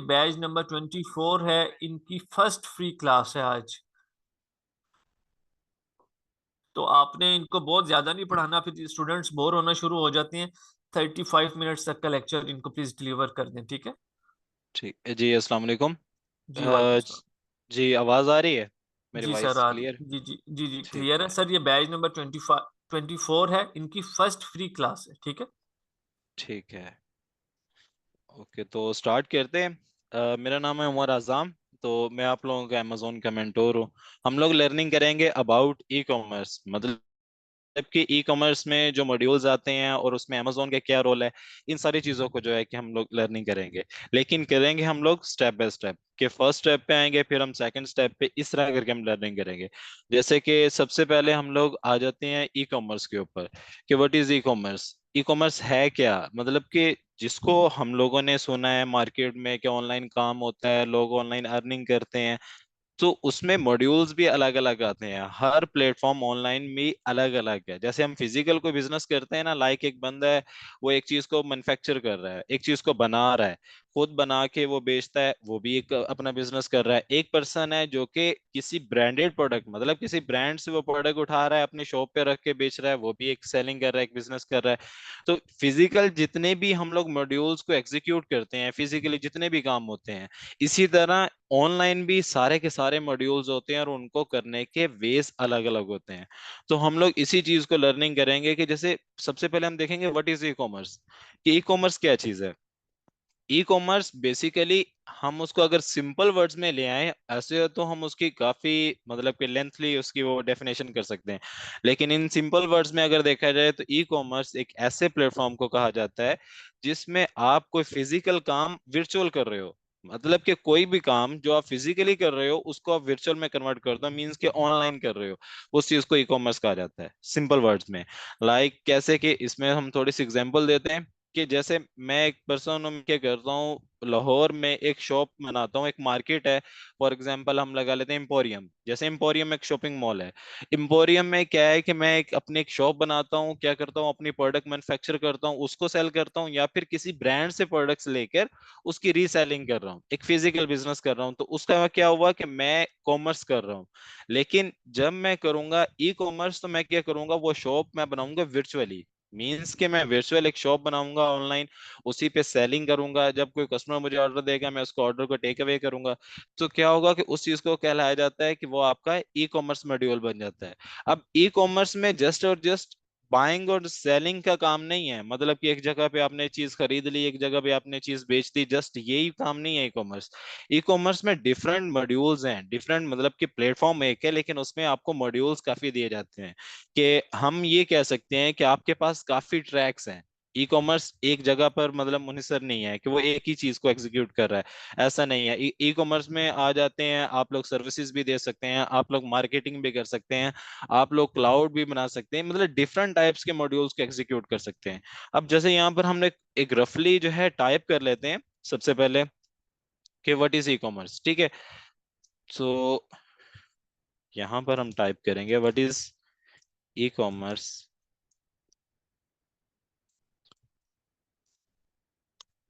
Batch number 24 है, इनकी first free class है आज। तो आपने इनको बहुत ज्यादा नहीं पढ़ाना, फिर स्टूडेंट्स बोर होना शुरू हो जाते हैं। 35 मिनट्स तक का लेक्चर इनको प्लीज डिलीवर कर दें, ठीक है? ठीक है जी। अस्सलाम वालेकुम। जी वालेकुम अ, सलाम। जी, आवाज आ रही है? मेरी जी सर, वॉइस आ क्लियर? जी जी जी जी ठीक क्लियर है है। सर। ये बैच नंबर 24 है, इनकी फर्स्ट फ्री क्लास है, ठीक है? ठीक है। ओके, तो स्टार्ट करते हैं। मेरा नाम है उमर आज़ाम। तो मैं आप लोगों का अमेजोन का मेंटोर हूँ। हम लोग लर्निंग करेंगे अबाउट ई कॉमर्स, मतलब कि ई कॉमर्स में जो मॉड्यूल्स आते हैं और उसमें अमेजोन का क्या रोल है। इन सारी चीज़ों को जो है कि हम लोग लर्निंग करेंगे। लेकिन करेंगे हम लोग स्टेप बाय स्टेप, कि फर्स्ट स्टेप पे आएंगे फिर हम सेकंड स्टेप पे, इस तरह करके हम लर्निंग करेंगे। जैसे कि सबसे पहले हम लोग आ जाते हैं ई कॉमर्स के ऊपर, कि what is e commerce. E commerce है क्या, मतलब कि जिसको हम लोगों ने सुना है मार्केट में कि ऑनलाइन काम होता है, लोग ऑनलाइन अर्निंग करते हैं। तो उसमें मॉड्यूल्स भी अलग अलग आते हैं, हर प्लेटफॉर्म ऑनलाइन भी अलग अलग है। जैसे हम फिजिकल कोई बिजनेस करते हैं ना, लाइक एक बंदा है, वो एक चीज को मैन्युफैक्चर कर रहा है, एक चीज को बना रहा है, खुद बना के वो बेचता है, वो भी एक अपना बिजनेस कर रहा है। एक पर्सन है जो कि किसी ब्रांडेड प्रोडक्ट, मतलब किसी ब्रांड से वो प्रोडक्ट उठा रहा है, अपनी शॉप पे रख के बेच रहा है, वो भी एक सेलिंग कर रहा है, एक बिजनेस कर रहा है। तो फिजिकल जितने भी हम लोग मॉड्यूल्स को एग्जीक्यूट करते हैं, फिजिकली जितने भी काम होते हैं, इसी तरह ऑनलाइन भी सारे के सारे मॉड्यूल्स होते हैं और उनको करने के वेज अलग अलग होते हैं। तो हम लोग इसी चीज को लर्निंग करेंगे, कि जैसे सबसे पहले हम देखेंगे व्हाट इज ई कॉमर्स, कि ई कॉमर्स क्या चीज है। ई कॉमर्स बेसिकली, हम उसको अगर सिंपल वर्ड्स में ले आए ऐसे तो हम उसकी काफी, मतलब कि लेंथली उसकी वो डेफिनेशन कर सकते हैं। लेकिन इन सिंपल वर्ड्स में अगर देखा जाए तो ई कॉमर्स एक ऐसे प्लेटफॉर्म को कहा जाता है जिसमें आप कोई फिजिकल काम वर्चुअल कर रहे हो। मतलब कि कोई भी काम जो आप फिजिकली कर रहे हो उसको आप वर्चुअल में कन्वर्ट कर दो, मींस कि ऑनलाइन कर रहे हो, उस चीज को ई कॉमर्स कहा जाता है सिंपल वर्ड्स में। लाइक कैसे, कि इसमें हम थोड़ी सी एग्जांपल देते हैं। कि जैसे मैं एक पर्सन हूँ, मैं क्या करता हूँ, लाहौर में एक शॉप बनाता हूँ, एक मार्केट है। फॉर एग्जांपल हम लगा लेते हैं एम्पोरियम, जैसे एम्पोरियम एक शॉपिंग मॉल है। एम्पोरियम में क्या है कि मैं एक अपनी एक शॉप बनाता हूँ, क्या करता हूँ, अपनी प्रोडक्ट मैन्युफैक्चर करता हूँ, उसको सेल करता हूँ, या फिर किसी ब्रांड से प्रोडक्ट्स लेकर उसकी रीसेलिंग कर रहा हूँ, एक फिजिकल बिजनेस कर रहा हूँ। तो उसका क्या हुआ कि मैं कॉमर्स कर रहा हूँ। लेकिन जब मैं करूंगा ई कॉमर्स, तो मैं क्या करूंगा, वो शॉप मैं बनाऊंगा वर्चुअली। मीन्स के मैं वर्चुअल एक शॉप बनाऊंगा ऑनलाइन, उसी पे सेलिंग करूंगा। जब कोई कस्टमर मुझे ऑर्डर देगा, मैं उसको ऑर्डर को टेक अवे करूंगा। तो क्या होगा कि उस चीज को कहलाया जाता है कि वो आपका ई कॉमर्स मॉड्यूल बन जाता है। अब ई कॉमर्स में जस्ट और जस्ट बाइंग और सेलिंग का काम नहीं है, मतलब कि एक जगह पे आपने चीज खरीद ली, एक जगह पे आपने चीज बेच दी, जस्ट यही काम नहीं है ई कॉमर्स। ई कॉमर्स में डिफरेंट मॉड्यूल्स हैं, डिफरेंट, मतलब कि प्लेटफॉर्म एक है लेकिन उसमें आपको मॉड्यूल्स काफी दिए जाते हैं। कि हम ये कह सकते हैं कि आपके पास काफी ट्रैक्स हैं। ई कॉमर्स एक जगह पर मतलब मुनिसर नहीं है कि वो एक ही चीज को एग्जीक्यूट कर रहा है, ऐसा नहीं है। ई कॉमर्स में आ जाते हैं आप लोग, सर्विसेज भी दे सकते हैं, आप लोग मार्केटिंग भी कर सकते हैं, आप लोग क्लाउड भी बना सकते हैं, मतलब डिफरेंट टाइप्स के मॉड्यूल्स को एग्जीक्यूट कर सकते हैं। अब जैसे यहाँ पर हमने एक रफली जो है टाइप कर लेते हैं सबसे पहले, कि व्हाट इज ई कॉमर्स, ठीक है। सो यहाँ पर हम टाइप करेंगे व्हाट इज ई कॉमर्स,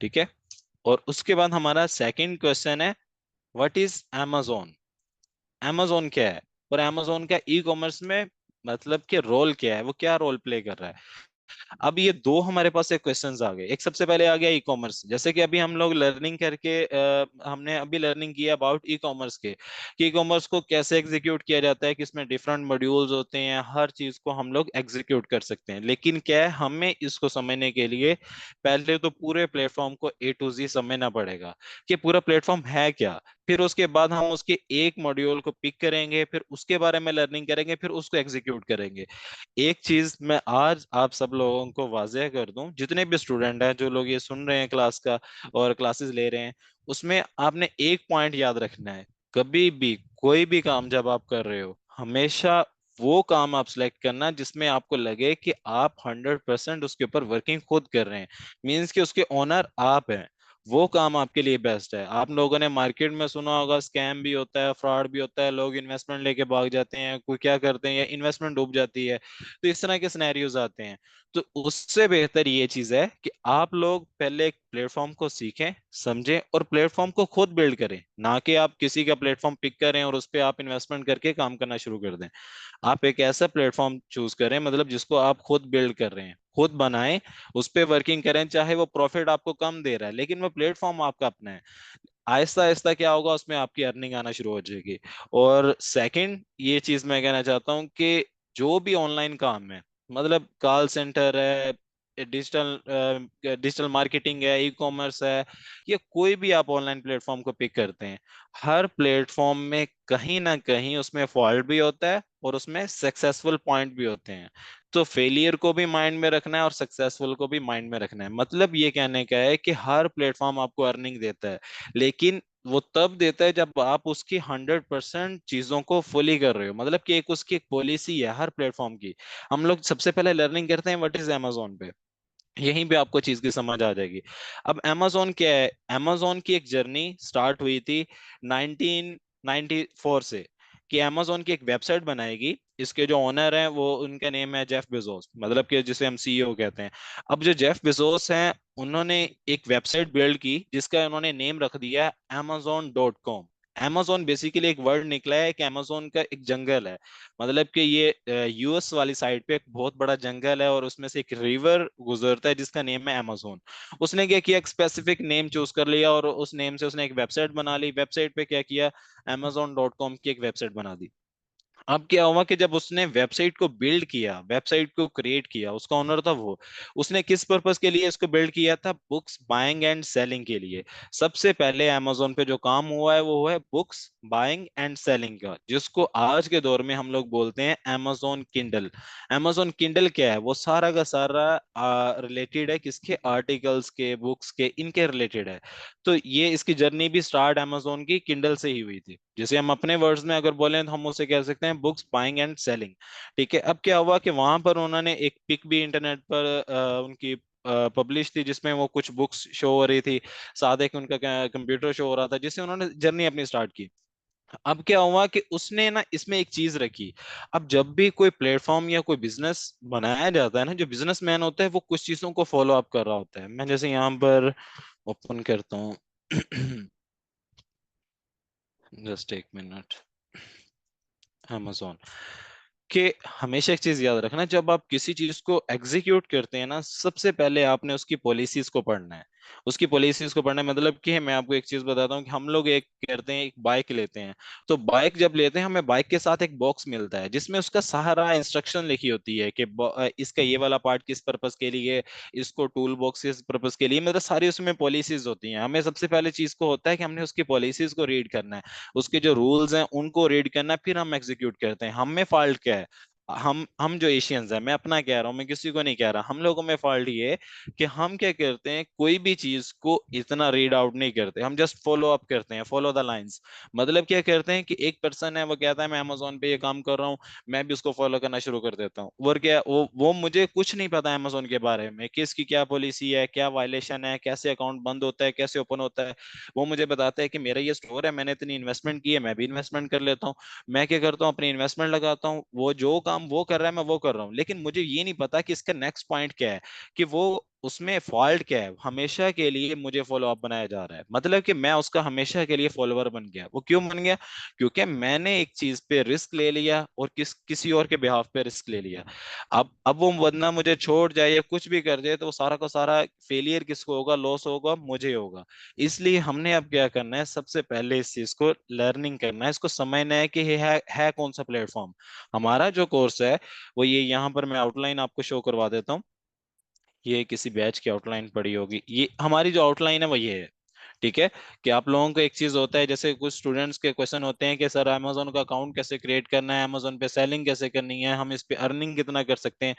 ठीक है। और उसके बाद हमारा सेकंड क्वेश्चन है व्हाट इज amazon। amazon क्या है, और amazon का ई कॉमर्स में मतलब कि रोल क्या है, वो क्या रोल प्ले कर रहा है। अब ये दो हमारे पास एक क्वेश्चंस आ गए। एक सबसे पहले आ गया ई कॉमर्स, जैसे कि अभी हम लोग लर्निंग करके हमने अभी लर्निंग किया अबाउट ई कॉमर्स के, कि ई कॉमर्स को कैसे एग्जीक्यूट किया जाता है, कि इसमें डिफरेंट मॉड्यूल्स होते हैं, हर चीज को हम लोग एग्जीक्यूट कर सकते हैं। लेकिन क्या है, हमें इसको समझने के लिए पहले तो पूरे प्लेटफॉर्म को ए टू जी समझना पड़ेगा, कि पूरा प्लेटफॉर्म है क्या। फिर उसके बाद हम उसके एक मॉड्यूल को पिक करेंगे, फिर उसके बारे में लर्निंग करेंगे, फिर उसको एग्जीक्यूट करेंगे। एक चीज मैं आज आप सब लोगों को वाजह कर दूं, जितने भी स्टूडेंट हैं, जो लोग ये सुन रहे हैं क्लास का और क्लासेस ले रहे हैं, उसमें आपने एक पॉइंट याद रखना है। कभी भी कोई भी काम जब आप कर रहे हो, हमेशा वो काम आप सिलेक्ट करना जिसमें आपको लगे कि आप 100% उसके ऊपर वर्किंग खुद कर रहे हैं, मीन्स कि उसके ओनर आप हैं। वो काम आपके लिए बेस्ट है। आप लोगों ने मार्केट में सुना होगा, स्कैम भी होता है, फ्रॉड भी होता है, लोग इन्वेस्टमेंट लेके भाग जाते हैं, कोई क्या करते हैं, या इन्वेस्टमेंट डूब जाती है। तो इस तरह के सिनेरियोज आते हैं। तो उससे बेहतर ये चीज है कि आप लोग पहले प्लेटफॉर्म को सीखें, समझें और प्लेटफॉर्म को खुद बिल्ड करें, ना कि आप किसी का प्लेटफॉर्म पिक करें और उस पर आप इन्वेस्टमेंट करके काम करना शुरू कर दें। आप एक ऐसा प्लेटफॉर्म चूज करें, मतलब जिसको आप खुद बिल्ड कर रहे हैं, खुद बनाएं, उस पर वर्किंग करें, चाहे वो प्रॉफिट आपको कम दे रहा है लेकिन वो प्लेटफॉर्म आपका अपना है। आहिस्ता आहिस्ता क्या होगा, उसमें आपकी अर्निंग आना शुरू हो जाएगी। और सेकंड ये चीज मैं कहना चाहता हूँ कि जो भी ऑनलाइन काम है, मतलब कॉल सेंटर है, डिजिटल मार्केटिंग है, ई कॉमर्स है, या कोई भी आप ऑनलाइन प्लेटफॉर्म को पिक करते हैं, हर प्लेटफॉर्म में कहीं ना कहीं उसमें फॉल्ट भी होता है और उसमें सक्सेसफुल पॉइंट भी होते हैं। तो फेलियर को भी माइंड में रखना है और सक्सेसफुल को भी माइंड में रखना है। मतलब ये कहने का है कि हर प्लेटफॉर्म आपको अर्निंग देता है, लेकिन वो तब देता है जब आप उसकी 100% चीजों को फुली कर रहे हो। मतलब कि एक उसकी एक पॉलिसी है हर प्लेटफॉर्म की। हम लोग सबसे पहले लर्निंग करते हैं व्हाट इज अमेजोन पे, यहीं पे आपको चीज की समझ आ जाएगी। अब amazon क्या है, amazon की एक जर्नी स्टार्ट हुई थी 1994 से, कि amazon की एक वेबसाइट बनाएगी। इसके जो ओनर हैं वो, उनका नेम है जेफ बेजोस, मतलब कि जिसे हम सीईओ कहते हैं। अब जो जेफ बेजोस हैं, उन्होंने एक वेबसाइट बिल्ड की जिसका उन्होंने नेम रख दिया amazon.com। amazon बेसिकली एक वर्ड निकला है कि amazon का एक जंगल है, मतलब कि ये यूएस वाली साइड पे एक बहुत बड़ा जंगल है और उसमें से एक रिवर गुजरता है जिसका नेम है अमेजोन। उसने क्या किया, एक स्पेसिफिक नेम चूज कर लिया और उस नेम से उसने एक वेबसाइट बना ली। वेबसाइट पे क्या किया, amazon.com की एक वेबसाइट बना दी। अब क्या हुआ कि जब उसने वेबसाइट को बिल्ड किया, वेबसाइट को क्रिएट किया, उसका ओनर था वो, उसने किस पर्पस के लिए इसको बिल्ड किया था, बुक्स बाइंग एंड सेलिंग के लिए। सबसे पहले अमेजोन पे जो काम हुआ है वो है बुक्स बाइंग एंड सेलिंग का, जिसको आज के दौर में हम लोग बोलते हैं अमेजोन किंडल। अमेजोन किंडल क्या है, वो सारा का सारा रिलेटेड है किसके, आर्टिकल्स के, बुक्स के, इनके रिलेटेड है। तो ये इसकी जर्नी भी स्टार्ट अमेजोन की किंडल से ही हुई थी। जैसे हम अपने वर्ड्स में अगर बोलें तो हम उसे कह सकते हैं बुक्स बाइंग एंड सेलिंग। ठीक है, अब क्या हुआ कि वहां पर उन्होंने एक पिक भी इंटरनेट पर उनकी पब्लिश थी जिसमें वो कुछ बुक्स शो हो रही थी, साथ एक उनका कंप्यूटर शो हो रहा था, जिससे उन्होंने जर्नी अपनी स्टार्ट की। अब क्या हुआ कि उसने ना इसमें एक चीज रखी। अब जब भी कोई प्लेटफॉर्म या कोई बिजनेस बनाया जाता है ना, जो बिजनेसमैन होता है वो कुछ चीजों को फॉलो अप कर रहा होता है। मैं जैसे यहाँ पर ओपन करता हूँ जस्ट एक मिनट, amazon कि हमेशा एक चीज याद रखना, जब आप किसी चीज को एग्जीक्यूट करते हैं ना, सबसे पहले आपने उसकी पॉलिसीज को पढ़ना है। उसकी पॉलिसीज को पढ़ना है, मतलब कि मैं आपको एक चीज बताता हूँ कि हम लोग एक करते हैं, एक बाइक लेते हैं। तो बाइक जब लेते हैं, हमें बाइक के साथ एक बॉक्स मिलता है जिसमें उसका सारा इंस्ट्रक्शन लिखी होती है कि इसका ये वाला पार्ट किस पर्पस के लिए, इसको टूल बॉक्स किस पर्पस के लिए, मतलब सारी उसमें पॉलिसीज होती हैं। हमें सबसे पहले चीज को होता है कि हमने उसकी पॉलिसीज को रीड करना है, उसके जो रूल्स हैं उनको रीड करना है, फिर हम एग्जीक्यूट करते हैं। हम में फॉल्ट क्या है, हम जो एशियंस हैं, मैं अपना कह रहा हूँ, मैं किसी को नहीं कह रहा, हम लोगों में फॉल्ट ये है कि हम क्या करते हैं, कोई भी चीज को इतना रीड आउट नहीं करते, हम जस्ट फॉलो अप करते हैं, फॉलो द लाइंस। मतलब क्या करते हैं कि एक पर्सन है, वो कहता है मैं अमेजोन पे ये काम कर रहा हूँ, मैं भी उसको फॉलो करना शुरू कर देता हूँ। और क्या, वो मुझे कुछ नहीं पता अमेजोन के बारे में कि इसकी क्या पॉलिसी है, क्या वायलेशन है, कैसे अकाउंट बंद होता है, कैसे ओपन होता है। वो मुझे बताता है कि मेरा ये स्टोर है, मैंने इतनी इन्वेस्टमेंट की है, मैं भी इन्वेस्टमेंट कर लेता हूँ। मैं क्या करता हूँ, अपनी इन्वेस्टमेंट लगाता हूँ, वो जो काम वो कर रहा है मैं वो कर रहा हूँ, लेकिन मुझे ये नहीं पता कि इसका नेक्स्ट पॉइंट क्या है, कि वो उसमें फॉल्ट क्या है। हमेशा के लिए मुझे फॉलो अप बनाया जा रहा है, मतलब कि मैं उसका हमेशा के लिए फॉलोअर बन गया। वो क्यों बन गया, क्योंकि मैंने एक चीज पे रिस्क ले लिया और किसी और के बिहाफ पे रिस्क ले लिया। अब वो बंदा मुझे छोड़ जाए या कुछ भी कर जाए तो वो सारा का सारा फेलियर किसको होगा, लॉस होगा, मुझे होगा। इसलिए हमने अब क्या करना है, सबसे पहले इस चीज को लर्निंग करना है, इसको समझना है कि ये है कौन सा प्लेटफॉर्म। हमारा जो कोर्स है वो ये, यहाँ पर मैं आउटलाइन आपको शो करवा देता हूँ। ये किसी बैच की आउटलाइन पड़ी होगी, ये हमारी जो आउटलाइन है वो ये है। ठीक है, कि आप लोगों को एक चीज होता है, जैसे कुछ स्टूडेंट्स के क्वेश्चन होते हैं कि सर अमेजोन का अकाउंट कैसे क्रिएट करना है, अमेजोन पे सेलिंग कैसे करनी है, हम इस पे अर्निंग कितना कर सकते हैं।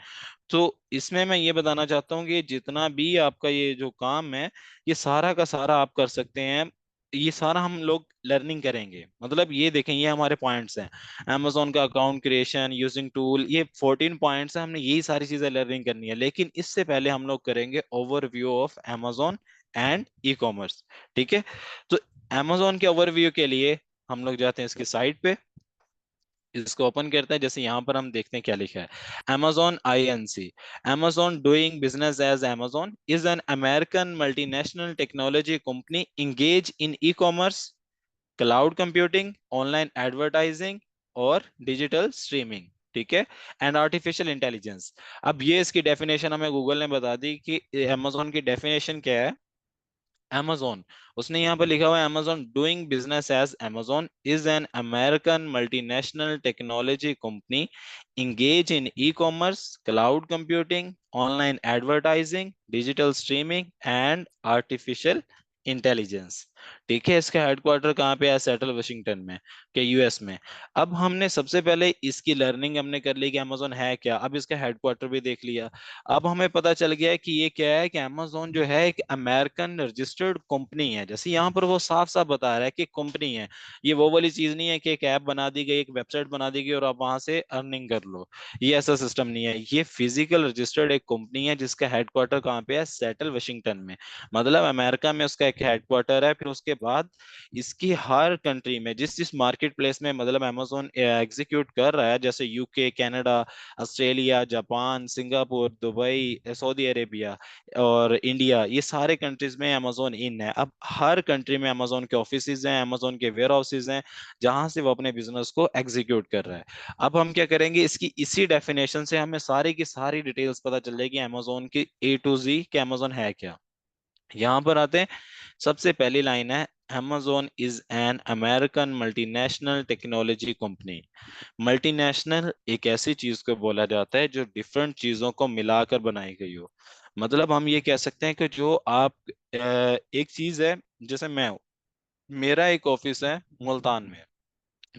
तो इसमें मैं ये बताना चाहता हूँ कि जितना भी आपका ये जो काम है, ये सारा का सारा आप कर सकते हैं। ये सारा हम लोग लर्निंग करेंगे, मतलब ये देखें, ये हमारे पॉइंट्स हैं। amazon का अकाउंट क्रिएशन, यूजिंग टूल, ये 14 पॉइंट्स हैं, हमने यही सारी चीजें लर्निंग करनी है। लेकिन इससे पहले हम लोग करेंगे overview of amazon and e commerce. ठीक है, तो amazon के ओवरव्यू के लिए हम लोग जाते हैं इसकी साइट पे। इसको ओपन करते हैं, जैसे यहाँ पर हम देखते हैं क्या लिखा है। Amazon INC, Amazon doing business as Amazon is an American multinational technology company engaged in e-commerce, cloud computing, online advertising और डिजिटल स्ट्रीमिंग। ठीक है, एंड आर्टिफिशियल इंटेलिजेंस। अब ये इसकी डेफिनेशन हमें गूगल ने बता दी कि अमेजोन की डेफिनेशन क्या है। Amazon, उसने यहाँ पर लिखा हुआ है Amazon doing business as Amazon is an American multinational technology company engaged in e-commerce, cloud computing, online advertising, digital streaming and artificial intelligence. ठीक है, इसका हेडक्वार्टर कहाँ पे है? सेटल वाशिंगटन में, के यूएस में। अब हमने सबसे पहले इसकी लर्निंग हमने कर ली कि अमेजोन है क्या, अब इसका हेडक्वार्टर भी देख लिया। अब हमें पता चल गया है कि ये क्या है, कि अमेजोन जो है एक अमेरिकन रजिस्टर्ड कंपनी है। जैसे यहाँ पर वो साफ साफ बता रहा है कि कंपनी है। ये वो वाली चीज नहीं है कि एक ऐप बना दी गई, एक वेबसाइट बना दी गई और आप वहां से अर्निंग कर लो। ये ऐसा सिस्टम नहीं है। ये फिजिकल रजिस्टर्ड एक कंपनी है जिसका हेडक्वार्टर कहाँ पे है? सेटल वाशिंगटन में। मतलब अमेरिका में उसका एक हेडक्वार्टर है। फिर उसके बाद इसकी हर कंट्री में जिस जिस मार्केट प्लेस में मतलब अमेजोन एग्जीक्यूट कर रहा है, जैसे UK, Canada, Australia, Japan, Singapore, Dubai, Saudi Arabia और इंडिया, ये सारे कंट्रीज में अमेजोन इन है। अब हर कंट्री में अमेजोन के ऑफिसेज हैं, अमेजोन के वेयर हाउसेज हैं, जहां से वो अपने बिजनेस को एग्जीक्यूट कर रहा है। अब हम क्या करेंगे, इसकी इसी डेफिनेशन से हमें सारी की सारी डिटेल्स पता चल जाएगी अमेजोन की ए टू जी कि अमेजोन है क्या। यहां पर आते हैं, सबसे पहली लाइन है Amazon is an American multinational technology company। Multinational एक ऐसी चीज को बोला जाता है जो डिफरेंट चीजों को मिलाकर बनाई गई हो। मतलब हम ये कह सकते हैं कि जो आप एक चीज है, जैसे मैं हूं, मेरा एक ऑफिस है मुल्तान में।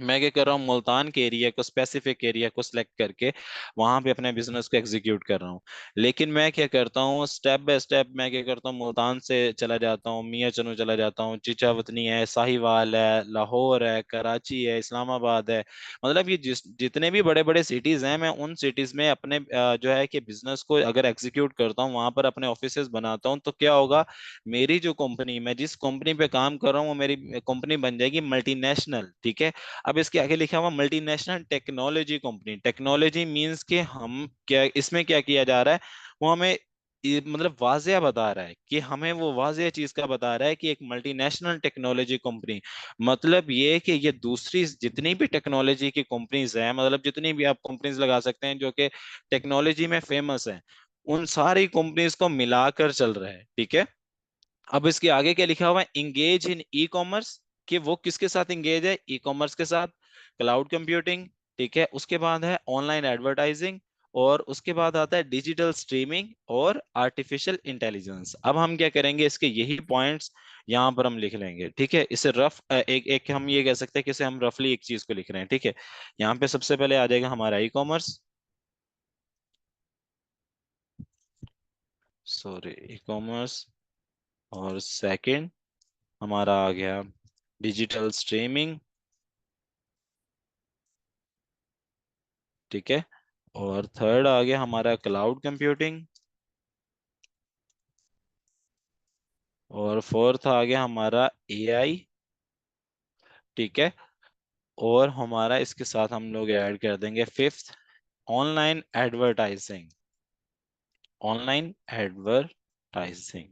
मैं क्या कर रहा हूँ, मुल्तान के एरिया को, स्पेसिफिक एरिया को सिलेक्ट करके वहां पे अपने बिजनेस को एग्जीक्यूट कर रहा हूँ। लेकिन मैं क्या करता हूँ, स्टेप बाय स्टेप मैं क्या करता हूँ, मुल्तान से चला जाता हूँ, मियाँ चनू चला जाता हूँ, चिचावतनी है, साहिवाल है, लाहौर है, कराची है, इस्लामाबाद है। मतलब ये जितने भी बड़े बड़े सिटीज हैं, मैं उन सिटीज में अपने जो है कि बिजनेस को अगर एग्जीक्यूट करता हूँ, वहां पर अपने ऑफिसेज बनाता हूँ, तो क्या होगा, मेरी जो कंपनी, मैं जिस कंपनी पे काम कर रहा हूँ, वो मेरी कंपनी बन जाएगी मल्टीनेशनल। ठीक है। अब इसके आगे लिखा हुआ multinational technology company. Technology means कि हम क्या, इसमें क्या किया जा रहा है, वो हमें मतलब वाजिया बता रहा है कि हमें वो वाजिया चीज का बता रहा है कि एक मल्टीनेशनल टेक्नोलॉजी कंपनी, मतलब ये है कि ये दूसरी जितनी भी टेक्नोलॉजी की कंपनीज हैं, मतलब जितनी भी आप कंपनीज लगा सकते हैं जो कि टेक्नोलॉजी में फेमस हैं, उन सारी कंपनीज को मिलाकर चल रहा है। ठीक है। अब इसके आगे क्या लिखा हुआ है, इंगेज इन ई कॉमर्स, कि वो किसके साथ इंगेज है, ई कॉमर्स के साथ, क्लाउड कंप्यूटिंग। ठीक है, उसके बाद है ऑनलाइन एडवर्टाइजिंग, और उसके बाद आता है डिजिटल स्ट्रीमिंग और आर्टिफिशियल इंटेलिजेंस। अब हम क्या करेंगे, इसके यही पॉइंट्स यहाँ पर हम लिख लेंगे। ठीक है, इसे रफ एक एक हम ये कह सकते हैं कि इसे हम रफली एक चीज को लिख रहे हैं। ठीक है, यहाँ पे सबसे पहले आ जाएगा हमारा e commerce, sorry, e commerce. और सेकंड हमारा आ गया डिजिटल स्ट्रीमिंग। ठीक है, और थर्ड आ गया हमारा क्लाउड कंप्यूटिंग। और फोर्थ आ गया हमारा एआई। ठीक है, और हमारा इसके साथ हम लोग ऐड कर देंगे fifth, online advertising. Online advertising.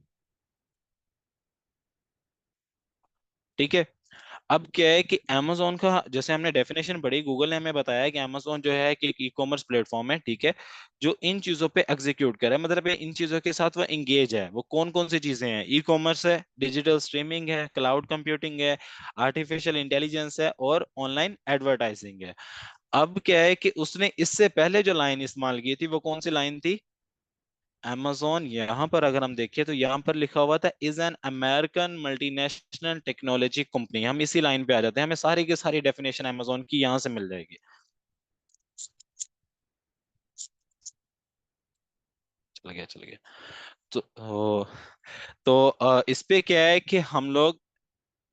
ठीक है। अब क्या है कि Amazon का, जैसे हमने डेफिनेशन पढ़ी, गूगल ने हमें बताया कि Amazon जो है कि एक ई कॉमर्स प्लेटफॉर्म है। ठीक है, जो इन चीजों पे एग्जीक्यूट करे, मतलब ये इन चीजों के साथ वो इंगेज है। वो कौन कौन सी चीजें हैं, ई कॉमर्स है, डिजिटल स्ट्रीमिंग है, क्लाउड कंप्यूटिंग है, आर्टिफिशियल इंटेलिजेंस है और ऑनलाइन एडवर्टाइजिंग है। अब क्या है कि उसने इससे पहले जो लाइन इस्तेमाल की थी वो कौन सी लाइन थी, Amazon, यहाँ पर अगर हम देखें तो यहाँ पर लिखा हुआ था is an American multinational technology company. हम इसी लाइन पे आ जाते हैं, हमें सारी की सारी डेफिनेशन Amazon की यहाँ से मिल जाएगी। चल गया, चल गया। तो इस पे क्या है कि हम लोग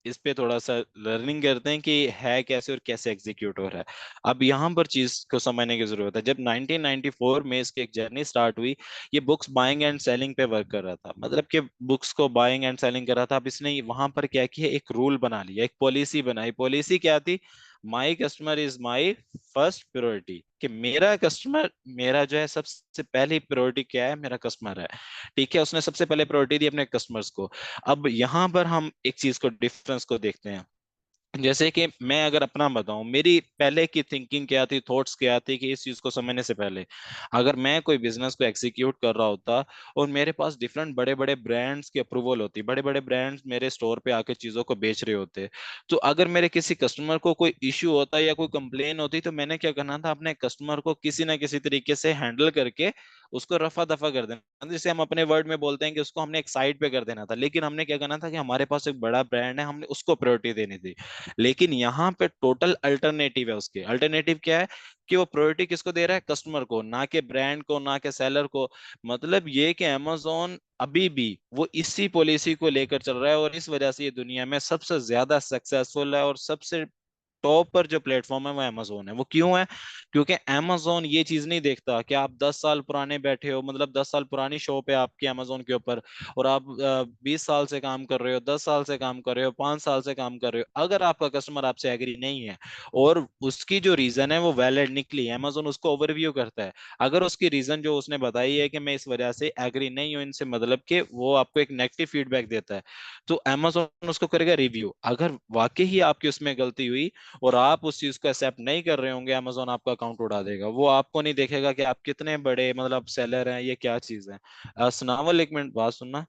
इस पे थोड़ा सा लर्निंग करते हैं कि है कैसे और कैसे एग्जीक्यूट हो रहा है। अब यहाँ पर चीज को समझने की जरूरत है। जब 1994 में इसकी एक जर्नी स्टार्ट हुई, ये बुक्स बाइंग एंड सेलिंग पे वर्क कर रहा था, मतलब कि बुक्स को बाइंग एंड सेलिंग कर रहा था। अब इसने वहां पर क्या किया, एक रूल बना लिया, एक पॉलिसी बनाई। पॉलिसी क्या थी, my customer is my first priority, कि मेरा कस्टमर, मेरा जो है सबसे पहली प्रायोरिटी क्या है, मेरा कस्टमर है। ठीक है, उसने सबसे पहले प्रायोरिटी दी अपने कस्टमर्स को। अब यहाँ पर हम एक चीज को, डिफरेंस को देखते हैं। जैसे कि मैं अगर अपना बताऊं, मेरी पहले की थिंकिंग क्या थी, थॉट्स क्या थी, कि इस चीज को समझने से पहले, अगर मैं कोई बिजनेस को एग्जीक्यूट कर रहा होता और मेरे पास डिफरेंट बड़े बड़े ब्रांड्स की अप्रूवल होती, बड़े बड़े ब्रांड्स मेरे स्टोर पे आके चीजों को बेच रहे होते, तो अगर मेरे किसी कस्टमर को कोई इश्यू होता या कोई कंप्लेन होती, तो मैंने क्या करना था, अपने कस्टमर को किसी ना किसी तरीके से हैंडल करके उसको रफा दफा कर देना, जिसे हम अपने वर्ड में बोलते हैं कि उसको हमने एक साइड पे कर देना था। लेकिन हमने क्या करना था कि हमारे पास एक बड़ा ब्रांड है, हमने उसको प्रायोरिटी देनी थी। लेकिन यहाँ पे टोटल अल्टरनेटिव है, उसके अल्टरनेटिव क्या है, कि वो प्रायोरिटी किसको दे रहा है, कस्टमर को, ना के ब्रांड को, ना के सेलर को। मतलब ये कि अमेजोन अभी भी वो इसी पॉलिसी को लेकर चल रहा है, और इस वजह से ये दुनिया में सबसे ज्यादा सक्सेसफुल है, और सबसे टॉप पर जो प्लेटफॉर्म है वो अमेजोन है। वो क्यों है? क्योंकि अमेजोन ये चीज नहीं देखता कि आप 10 साल पुराने बैठे हो, मतलब 10 साल पुरानी शॉप है आपकी अमेजोन के ऊपर, और आप 20 साल से काम कर रहे हो, 10 साल से काम कर रहे हो, 5 साल से काम कर रहे हो। अगर आपका कस्टमर आपसे एग्री नहीं है और उसकी जो रीजन है वो वैलिड निकली, अमेजोन उसको ओवरव्यू करता है। अगर उसकी रीजन जो उसने बताई है कि मैं इस वजह से एग्री नहीं हूं इनसे, मतलब कि वो आपको एक नेगेटिव फीडबैक देता है, तो अमेजोन उसको करेगा रिव्यू। अगर वाकई ही आपकी उसमें गलती हुई और आप उस चीज को एक्सेप्ट नहीं कर रहे होंगे, अमेजोन आपका अकाउंट उड़ा देगा। वो आपको नहीं देखेगा कि आप कितने बड़े मतलब सेलर हैं, ये क्या चीज है। सुनावल, एक मिनट बात सुनना।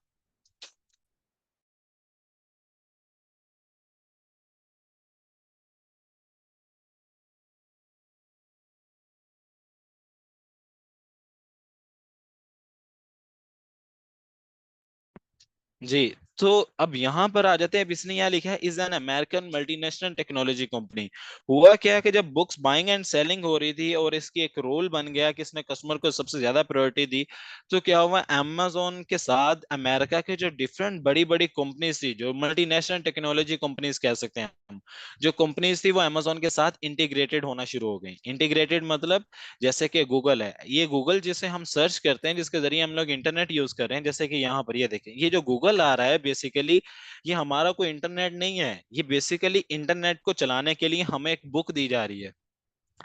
जी, तो अब यहाँ पर आ जाते हैं। अब इसने यहाँ लिखा है, is an American multinational technology company. हुआ क्या है कि जब बुक्स बाइंग एंड सेलिंग हो रही थी और इसकी एक रोल बन गया कि इसने कस्टमर को सबसे ज्यादा प्रायोरिटी दी, तो क्या हुआ, अमेजोन के साथ अमेरिका के जो डिफरेंट बड़ी बड़ी कंपनीज थी, जो मल्टीनेशनल टेक्नोलॉजी कंपनीज कह सकते हैं हम, जो कंपनीज थी वो अमेजोन के साथ इंटीग्रेटेड होना शुरू हो गई। इंटीग्रेटेड मतलब, जैसे कि गूगल है, ये गूगल जिसे हम सर्च करते हैं, जिसके जरिए हम लोग इंटरनेट यूज कर रहे हैं, जैसे कि यहाँ पर ये देखें, ये जो गूगल आ रहा है बेसिकली, ये हमारा कोई इंटरनेट नहीं है, ये बेसिकली इंटरनेट को चलाने के लिए हमें एक बुक दी जा रही है।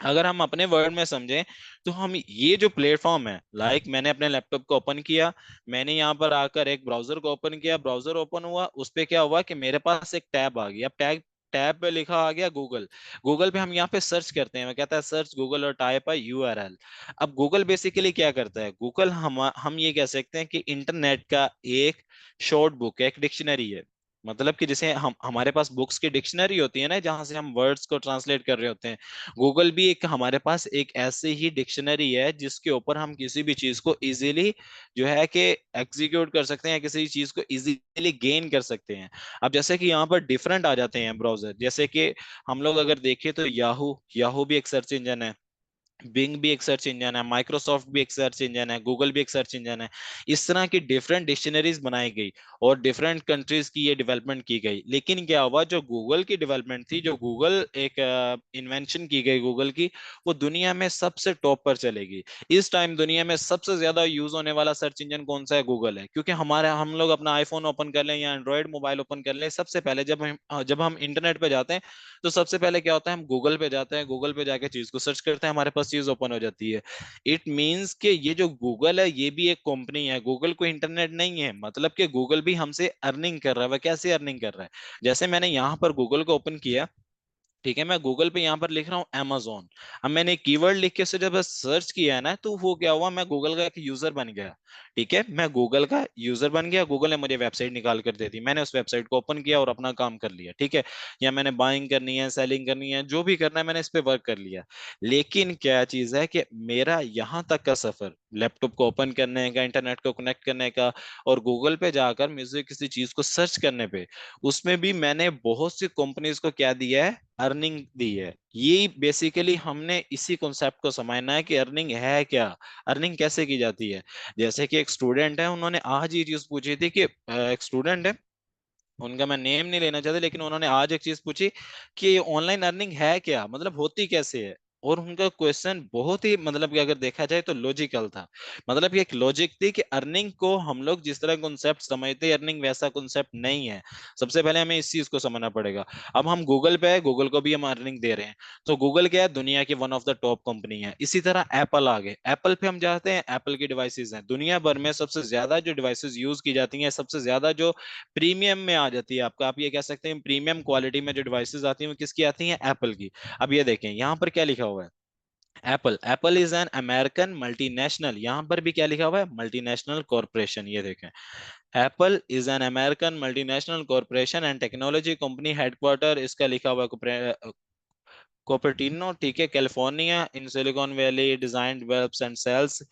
अगर हम अपने वर्ड में समझें, तो हम ये जो प्लेटफॉर्म है, लाइक मैंने अपने लैपटॉप को ओपन किया, मैंने यहाँ पर आकर एक ब्राउजर को ओपन किया, ब्राउजर ओपन हुआ, उस पे क्या हुआ कि मेरे पास एक टैब आ गया। अब टैब टैब पे लिखा आ गया गूगल। गूगल पे हम यहाँ पे सर्च करते हैं, मैं कहता है सर्च गूगल और टाइप है यूआरएल। अब गूगल बेसिकली क्या करता है, गूगल हम ये कह सकते हैं कि इंटरनेट का एक शॉर्ट बुक है, एक डिक्शनरी है। मतलब कि जैसे हम, हमारे पास बुक्स की डिक्शनरी होती है ना, जहां से हम वर्ड्स को ट्रांसलेट कर रहे होते हैं, गूगल भी एक हमारे पास एक ऐसे ही डिक्शनरी है, जिसके ऊपर हम किसी भी चीज को इजीली जो है कि एग्जीक्यूट कर सकते हैं, किसी चीज को इजीली गेन कर सकते हैं। अब जैसे कि यहाँ पर डिफरेंट आ जाते हैं ब्राउजर, जैसे कि हम लोग अगर देखें तो याहू याहू भी एक सर्च इंजन है, बिंग भी एक सर्च इंजन है, माइक्रोसॉफ्ट भी एक सर्च इंजन है, गूगल भी एक सर्च इंजन है। इस तरह की डिफरेंट डिक्शनरीज बनाई गई और डिफरेंट कंट्रीज की ये डेवलपमेंट की गई। लेकिन क्या हुआ, जो गूगल की डेवलपमेंट थी, जो गूगल एक इन्वेंशन की गई गूगल की, वो दुनिया में सबसे टॉप पर चलेगी। इस टाइम दुनिया में सबसे ज्यादा यूज होने वाला सर्च इंजन कौन सा है, गूगल है। क्योंकि हमारे, हम लोग अपना आईफोन ओपन कर लें या एंड्रॉयड मोबाइल ओपन कर लें, सबसे पहले जब हम इंटरनेट पे जाते हैं, तो सबसे पहले क्या होता है, हम गूगल पे जाते हैं, गूगल पे जाके चीज को सर्च करते हैं, हमारे पास चीज ओपन हो जाती है। इट मींस कि ये जो गूगल है, ये भी एक कंपनी है, गूगल को इंटरनेट नहीं है। मतलब कि गूगल भी हमसे अर्निंग कर रहा है। वह कैसे अर्निंग कर रहा है, जैसे मैंने यहाँ पर गूगल को ओपन किया, ठीक है, मैं गूगल पे यहाँ पर लिख रहा हूँ amazon। अब मैंने कीवर्ड लिख के उसे जब सर्च किया है ना, तो वो क्या हुआ, मैं गूगल का एक यूजर बन गया। ठीक है, मैं गूगल का यूजर बन गया, गूगल ने मुझे वेबसाइट निकाल कर दे दी, मैंने उस वेबसाइट को ओपन किया और अपना काम कर लिया। ठीक है, या मैंने बाइंग करनी है, सेलिंग करनी है, जो भी करना है मैंने इस पे वर्क कर लिया। लेकिन क्या चीज है कि मेरा यहाँ तक का सफर, लैपटॉप को ओपन करने का, इंटरनेट को कनेक्ट करने का, और गूगल पे जाकर मुझे किसी चीज को सर्च करने पे, उसमें भी मैंने बहुत सी कंपनीज को क्या दिया है, अर्निंग दी है। ये बेसिकली हमने इसी कॉन्सेप्ट को समझना है कि अर्निंग है क्या, अर्निंग कैसे की जाती है। जैसे कि एक स्टूडेंट है, उन्होंने आज ये चीज पूछी थी कि एक स्टूडेंट है, उनका मैं नेम नहीं लेना चाहता, लेकिन उन्होंने आज एक चीज पूछी कि ऑनलाइन अर्निंग है क्या, मतलब होती कैसे है। और उनका क्वेश्चन बहुत ही मतलब कि अगर देखा जाए तो लॉजिकल था। मतलब कि एक लॉजिक थी कि अर्निंग को हम लोग जिस तरह कॉन्सेप्ट समझते हैं, अर्निंग वैसा कॉन्सेप्ट नहीं है। सबसे पहले हमें इस चीज को समझना पड़ेगा। अब हम गूगल पे है, गूगल को भी हम अर्निंग दे रहे हैं। तो गूगल क्या है, दुनिया की one of the top company है। इसी तरह एप्पल आ गए, एप्पल पे हम जाते हैं, एप्पल की डिवाइसेस हैं दुनिया भर में सबसे ज्यादा जो डिवाइसेस यूज की जाती हैं, सबसे ज्यादा जो प्रीमियम में आ जाती है आपका, आप ये कह सकते हैं प्रीमियम क्वालिटी में जो डिवाइसेस आती हैं वो किसकी आती हैं, एप्पल की। अब ये देखें यहाँ पर क्या लिखा हुआ है, Apple, Apple is an American multinational, यहां पर भी क्या लिखा हुआ है, मल्टीनेशनल कॉरपोरेशन। ये देखें, Apple is an American multinational corporation and technology company, headquarter इसका लिखा हुआ है कोपर्टिनो, ठीक है, California, in Silicon Valley, design develops and sells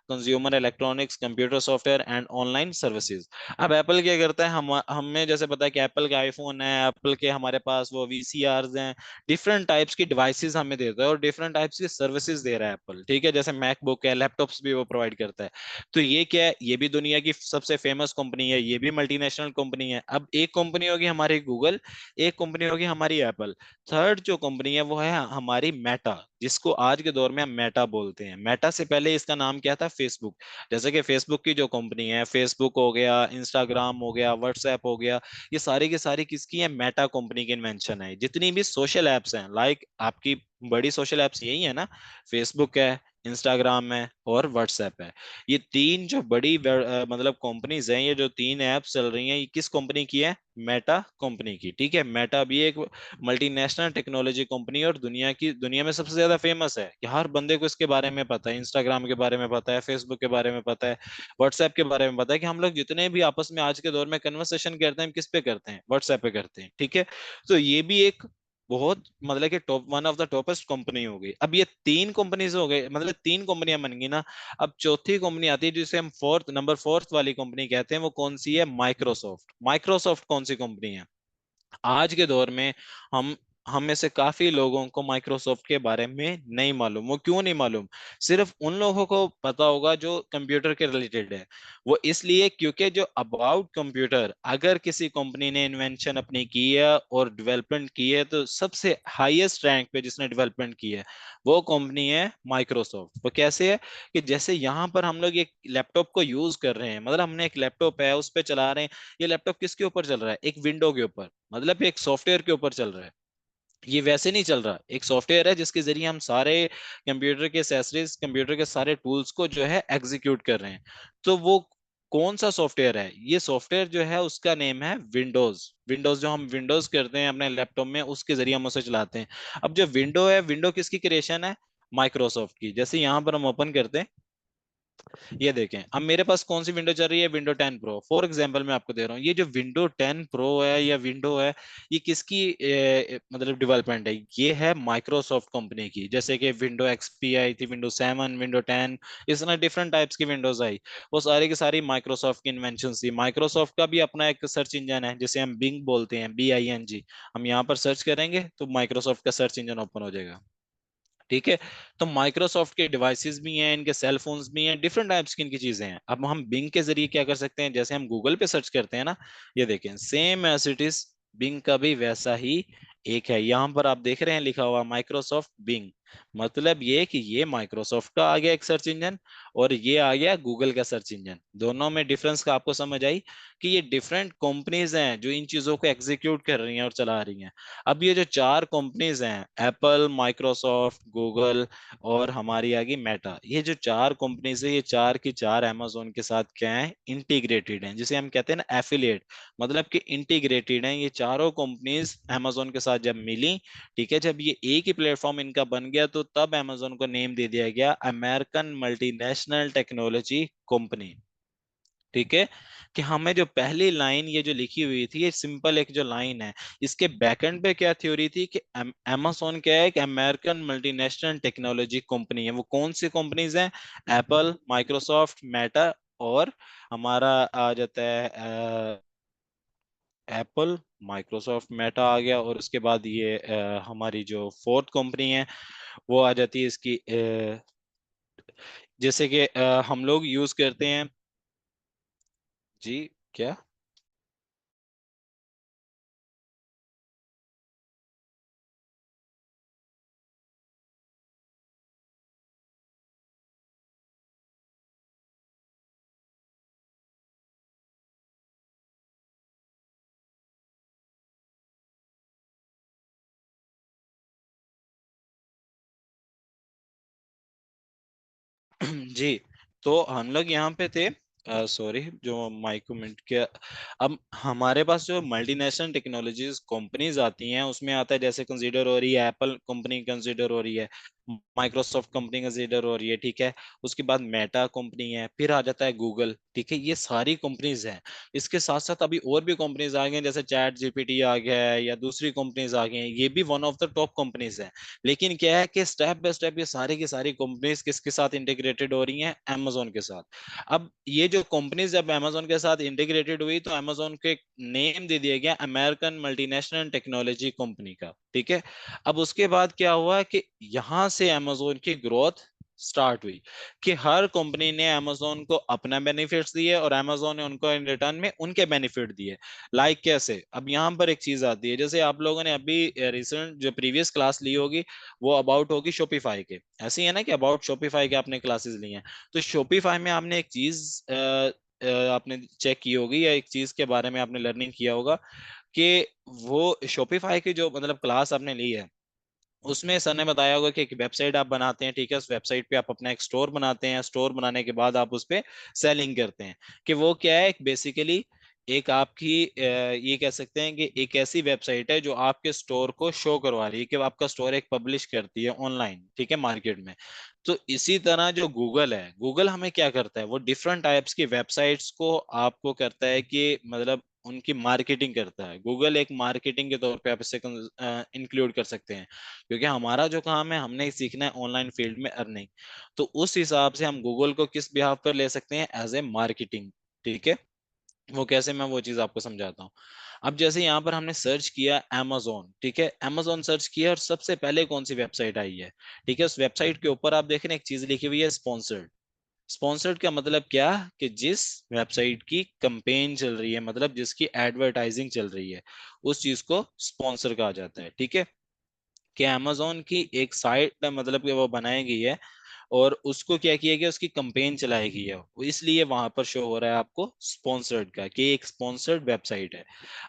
consumer electronics, computer software and online services. अब एप्पल क्या करता है, हम हमें जैसे पता है कि एप्पल के आईफोन है, एप्पल के हमारे पास वो वीसीआरस हैं, डिफरेंट टाइप्स की डिवाइसेस हमें देता है और डिफरेंट टाइप्स की सर्विसेज दे रहा है एप्पल, ठीक है, जैसे मैकबुक है, लैपटॉप्स भी वो प्रोवाइड करता है। तो ये क्या है, ये भी दुनिया की सबसे फेमस कंपनी है, ये भी मल्टीनेशनल कंपनी है। अब एक कंपनी होगी हमारी गूगल, एक कंपनी होगी हमारी एप्पल, थर्ड जो कंपनी है वो है हमारी मेटा, जिसको आज के दौर में हम मेटा बोलते हैं। मेटा से पहले इसका नाम क्या था, फेसबुक। जैसे कि फेसबुक की जो कंपनी है, फेसबुक हो गया, इंस्टाग्राम हो गया, व्हाट्सएप हो गया, ये सारी की सारी किसकी है, मेटा कंपनी की इन्वेंशन है। जितनी भी सोशल एप्स हैं, लाइक आपकी बड़ी सोशल एप्स यही है ना, फेसबुक है, इंस्टाग्राम है और व्हाट्सएप है। ये तीन जो बड़ी मतलब कंपनीज हैं, ये जो तीन एप्स चल रही हैं, ये किस कंपनी की है, मेटा कंपनी की, ठीक है। मेटा भी एक मल्टीनेशनल टेक्नोलॉजी कंपनी और दुनिया में सबसे ज्यादा फेमस है कि हर बंदे को इसके बारे में पता है, इंस्टाग्राम के बारे में पता है, फेसबुक के बारे में पता है, व्हाट्सएप के बारे में पता है, कि हम लोग जितने भी आपस में आज के दौर में कन्वर्सेशन करते हैं, हम किस पे करते हैं, व्हाट्सएप पे करते हैं, ठीक है। तो ये भी एक बहुत मतलब कि top one of the toppest company हो गई। अब ये तीन कंपनीज हो गए, मतलब तीन कंपनियां बन गई ना। अब चौथी कंपनी आती है जिसे हम फोर्थ वाली कंपनी कहते हैं, वो कौन सी है, माइक्रोसॉफ्ट। माइक्रोसॉफ्ट कौन सी कंपनी है, आज के दौर में हम हम में से काफी लोगों को माइक्रोसॉफ्ट के बारे में नहीं मालूम। वो क्यों नहीं मालूम, सिर्फ उन लोगों को पता होगा जो कंप्यूटर के रिलेटेड है। वो इसलिए क्योंकि जो अबाउट कंप्यूटर अगर किसी कंपनी ने इन्वेंशन अपनी की है और डेवलपमेंट की है, तो सबसे हाईएस्ट रैंक पे जिसने डेवलपमेंट की है वो कंपनी है माइक्रोसॉफ्ट। वो कैसे है, कि जैसे यहाँ पर हम लोग एक लैपटॉप को यूज कर रहे हैं, मतलब हमने एक लैपटॉप है उस पर चला रहे हैं, ये लैपटॉप किसके ऊपर चल रहा है, एक विंडो के ऊपर, मतलब एक सॉफ्टवेयर के ऊपर चल रहा है। ये वैसे नहीं चल रहा, एक सॉफ्टवेयर है जिसके जरिए हम सारे कंप्यूटर के एक्सेसरीज, कंप्यूटर के सारे टूल्स को जो है एग्जीक्यूट कर रहे हैं। तो वो कौन सा सॉफ्टवेयर है, ये सॉफ्टवेयर जो है उसका नेम है विंडोज। विंडोज जो हम विंडोज करते हैं अपने लैपटॉप में, उसके जरिए हम उसे चलाते हैं। अब जो विंडो है, विंडो किसकी क्रिएशन है, माइक्रोसॉफ्ट की। जैसे यहाँ पर हम ओपन करते हैं, ये देखें, अब मेरे पास कौन सी विंडो चल रही है, विंडो 10 प्रो फॉर एग्जांपल मैं आपको दे रहा हूँ। ये जो विंडो 10 प्रो है या विंडो है, ये किसकी मतलब डेवलपमेंट है, ये है माइक्रोसॉफ्ट कंपनी की। जैसे कि विंडो एक्सपी आई थी, विंडो 7, विंडो 10, इस तरह डिफरेंट टाइप्स की विंडोज आई, वो सारी की सारी माइक्रोसॉफ्ट की इन्वेंशन थी। माइक्रोसॉफ्ट का भी अपना एक सर्च इंजन है जिसे हम बिंग बोलते हैं, BING। हम यहाँ पर सर्च करेंगे तो माइक्रोसॉफ्ट का सर्च इंजन ओपन हो जाएगा, ठीक है। तो माइक्रोसॉफ्ट के डिवाइसेस भी हैं, इनके सेल फोन्स भी हैं, डिफरेंट टाइप्स की इनकी चीजें हैं। अब हम बिंग के जरिए क्या कर सकते हैं, जैसे हम गूगल पे सर्च करते हैं ना, ये देखें same as it is, Bing का भी वैसा ही एक है। यहाँ पर आप देख रहे हैं लिखा हुआ माइक्रोसॉफ्ट बिंग, मतलब ये कि ये माइक्रोसॉफ्ट का आ गया एक सर्च इंजन और ये आ गया गूगल का सर्च इंजन। दोनों में डिफरेंस का आपको समझ आई कि ये डिफरेंट कंपनीज हैं जो इन चीजों को एग्जीक्यूट कर रही हैं और चला रही हैं। अब ये जो चार कंपनीज हैं, एप्पल, माइक्रोसॉफ्ट, गूगल और हमारी आ गई मेटा, ये जो चार कंपनीज है, ये चार की चार amazon के साथ क्या है, इंटीग्रेटेड हैं, जिसे हम कहते हैं ना एफिलिएट, मतलब कि इंटीग्रेटेड हैं। ये चारों कंपनीज amazon के साथ जब मिली, ठीक है, जब ये एक ही प्लेटफॉर्म इनका बन गया, तो तब amazon को नेम दे दिया गया अमेरिकन मल्टीनेशनल टेक्नोलॉजी कंपनी, ठीक है। कि हमें जो पहली लाइन ये जो लिखी हुई थी, ये सिंपल एक जो लाइन है, इसके बैकएंड पे क्या थ्योरी थी कि amazon क्या है, एक अमेरिकन मल्टीनेशनल टेक्नोलॉजी कंपनी है। वो कौन सी कंपनीज हैं, एप्पल, माइक्रोसॉफ्ट, मेटा और हमारा आ जाता है एप्पल, माइक्रोसॉफ्ट, मेटा आ गया, और उसके बाद ये हमारी जो फोर्थ कंपनी है वो आ जाती है इसकी जैसे कि हम लोग यूज करते हैं जी, क्या जी, तो हम लोग यहाँ पे थे, सॉरी जो माइक्रो मिनट के, अब हमारे पास जो मल्टीनेशनल टेक्नोलॉजीज कंपनीज आती हैं उसमें आता है, जैसे कंसीडर हो रही है एप्पल कंपनी, कंसीडर हो रही है माइक्रोसॉफ्ट कंपनी, कंसीडर हो रही है, ठीक है। उसके बाद मेटा कंपनी है, फिर आ जाता है गूगल, ठीक है। ये सारी कंपनीज हैं। इसके साथ साथ अभी और भी कंपनीज आ गई हैं, जैसे चैट जीपीटी आ गया है या दूसरी कंपनीज आ गई हैं, ये भी one of the top companies है। लेकिन क्या है कि स्टेप बाय स्टेप ये सारी की सारी कंपनीज किसके साथ इंटीग्रेटेड हो रही हैं, amazon के साथ। अब ये जो कंपनीज जब amazon के साथ इंटीग्रेटेड हुई तो amazon को एक नेम दे दिया गया अमेरिकन मल्टीनेशनल टेक्नोलॉजी कंपनी का, ठीक है। अब उसके बाद क्या हुआ कि यहाँ से amazon की ग्रोथ स्टार्ट हुई, कि हर कंपनी ने amazon को अपना बेनिफिट्स दिए और amazon ने उनको इन रिटर्न में उनके बेनिफिट दिए। लाइक कैसे, अब यहाँ पर एक चीज आती है, जैसे आप लोगों ने अभी रिसेंट जो प्रीवियस क्लास ली होगी वो अबाउट होगी शॉपिफाई के, ऐसे ही है ना कि अबाउट शॉपिफाई के आपने क्लासेस ली हैं। तो शॉपिफाई में आपने एक चीज आपने चेक की होगी या एक चीज के बारे में आपने लर्निंग किया होगा कि वो शॉपिफाई की जो मतलब क्लास आपने ली है उसमें सर ने बताया होगा कि एक वेबसाइट आप बनाते हैं, ठीक है। उस वेबसाइट पे आप अपना एक स्टोर बनाते हैं, स्टोर बनाने के बाद आप उस पे सेलिंग करते हैं, कि वो क्या है, एक बेसिकली एक आपकी ये कह सकते हैं कि एक ऐसी वेबसाइट है जो आपके स्टोर को शो करवा रही है कि आपका स्टोर एक पब्लिश करती है ऑनलाइन, ठीक है, मार्केट में। तो इसी तरह जो गूगल है, गूगल हमें क्या करता है, वो डिफरेंट टाइप्स की वेबसाइट्स को आपको करता है कि मतलब उनकी मार्केटिंग करता है। गूगल एक मार्केटिंग के तौर पे आप इसे इंक्लूड कर सकते हैं, क्योंकि हमारा जो काम है हमने सीखना है ऑनलाइन फील्ड में अर्निंग। तो उस हिसाब से हम गूगल को किस बिहाफ पर ले सकते हैं, एज ए मार्केटिंग, ठीक है। वो कैसे, मैं वो चीज आपको समझाता हूँ। अब जैसे यहाँ पर हमने सर्च किया amazon, ठीक है, amazon सर्च किया और सबसे पहले कौन सी वेबसाइट आई है, ठीक है। उस वेबसाइट के ऊपर आप देख रहे हैं एक चीज लिखी हुई है स्पॉन्सर्ड। स्पॉन्सर्ड का मतलब क्या, कि जिस वेबसाइट की कंपेन चल रही है, मतलब जिसकी एडवर्टाइजिंग चल रही है, उस चीज को स्पॉन्सर कहा जाता है, ठीक है। कि amazon की एक साइट मतलब कि वो बनाई गई है और उसको क्या किया गया, उसकी कंपेन चलाई गई है, वो इसलिए वहां पर शो हो रहा है आपको स्पॉन्सर्ड का, कि एक स्पॉन्सर्ड वेबसाइट है।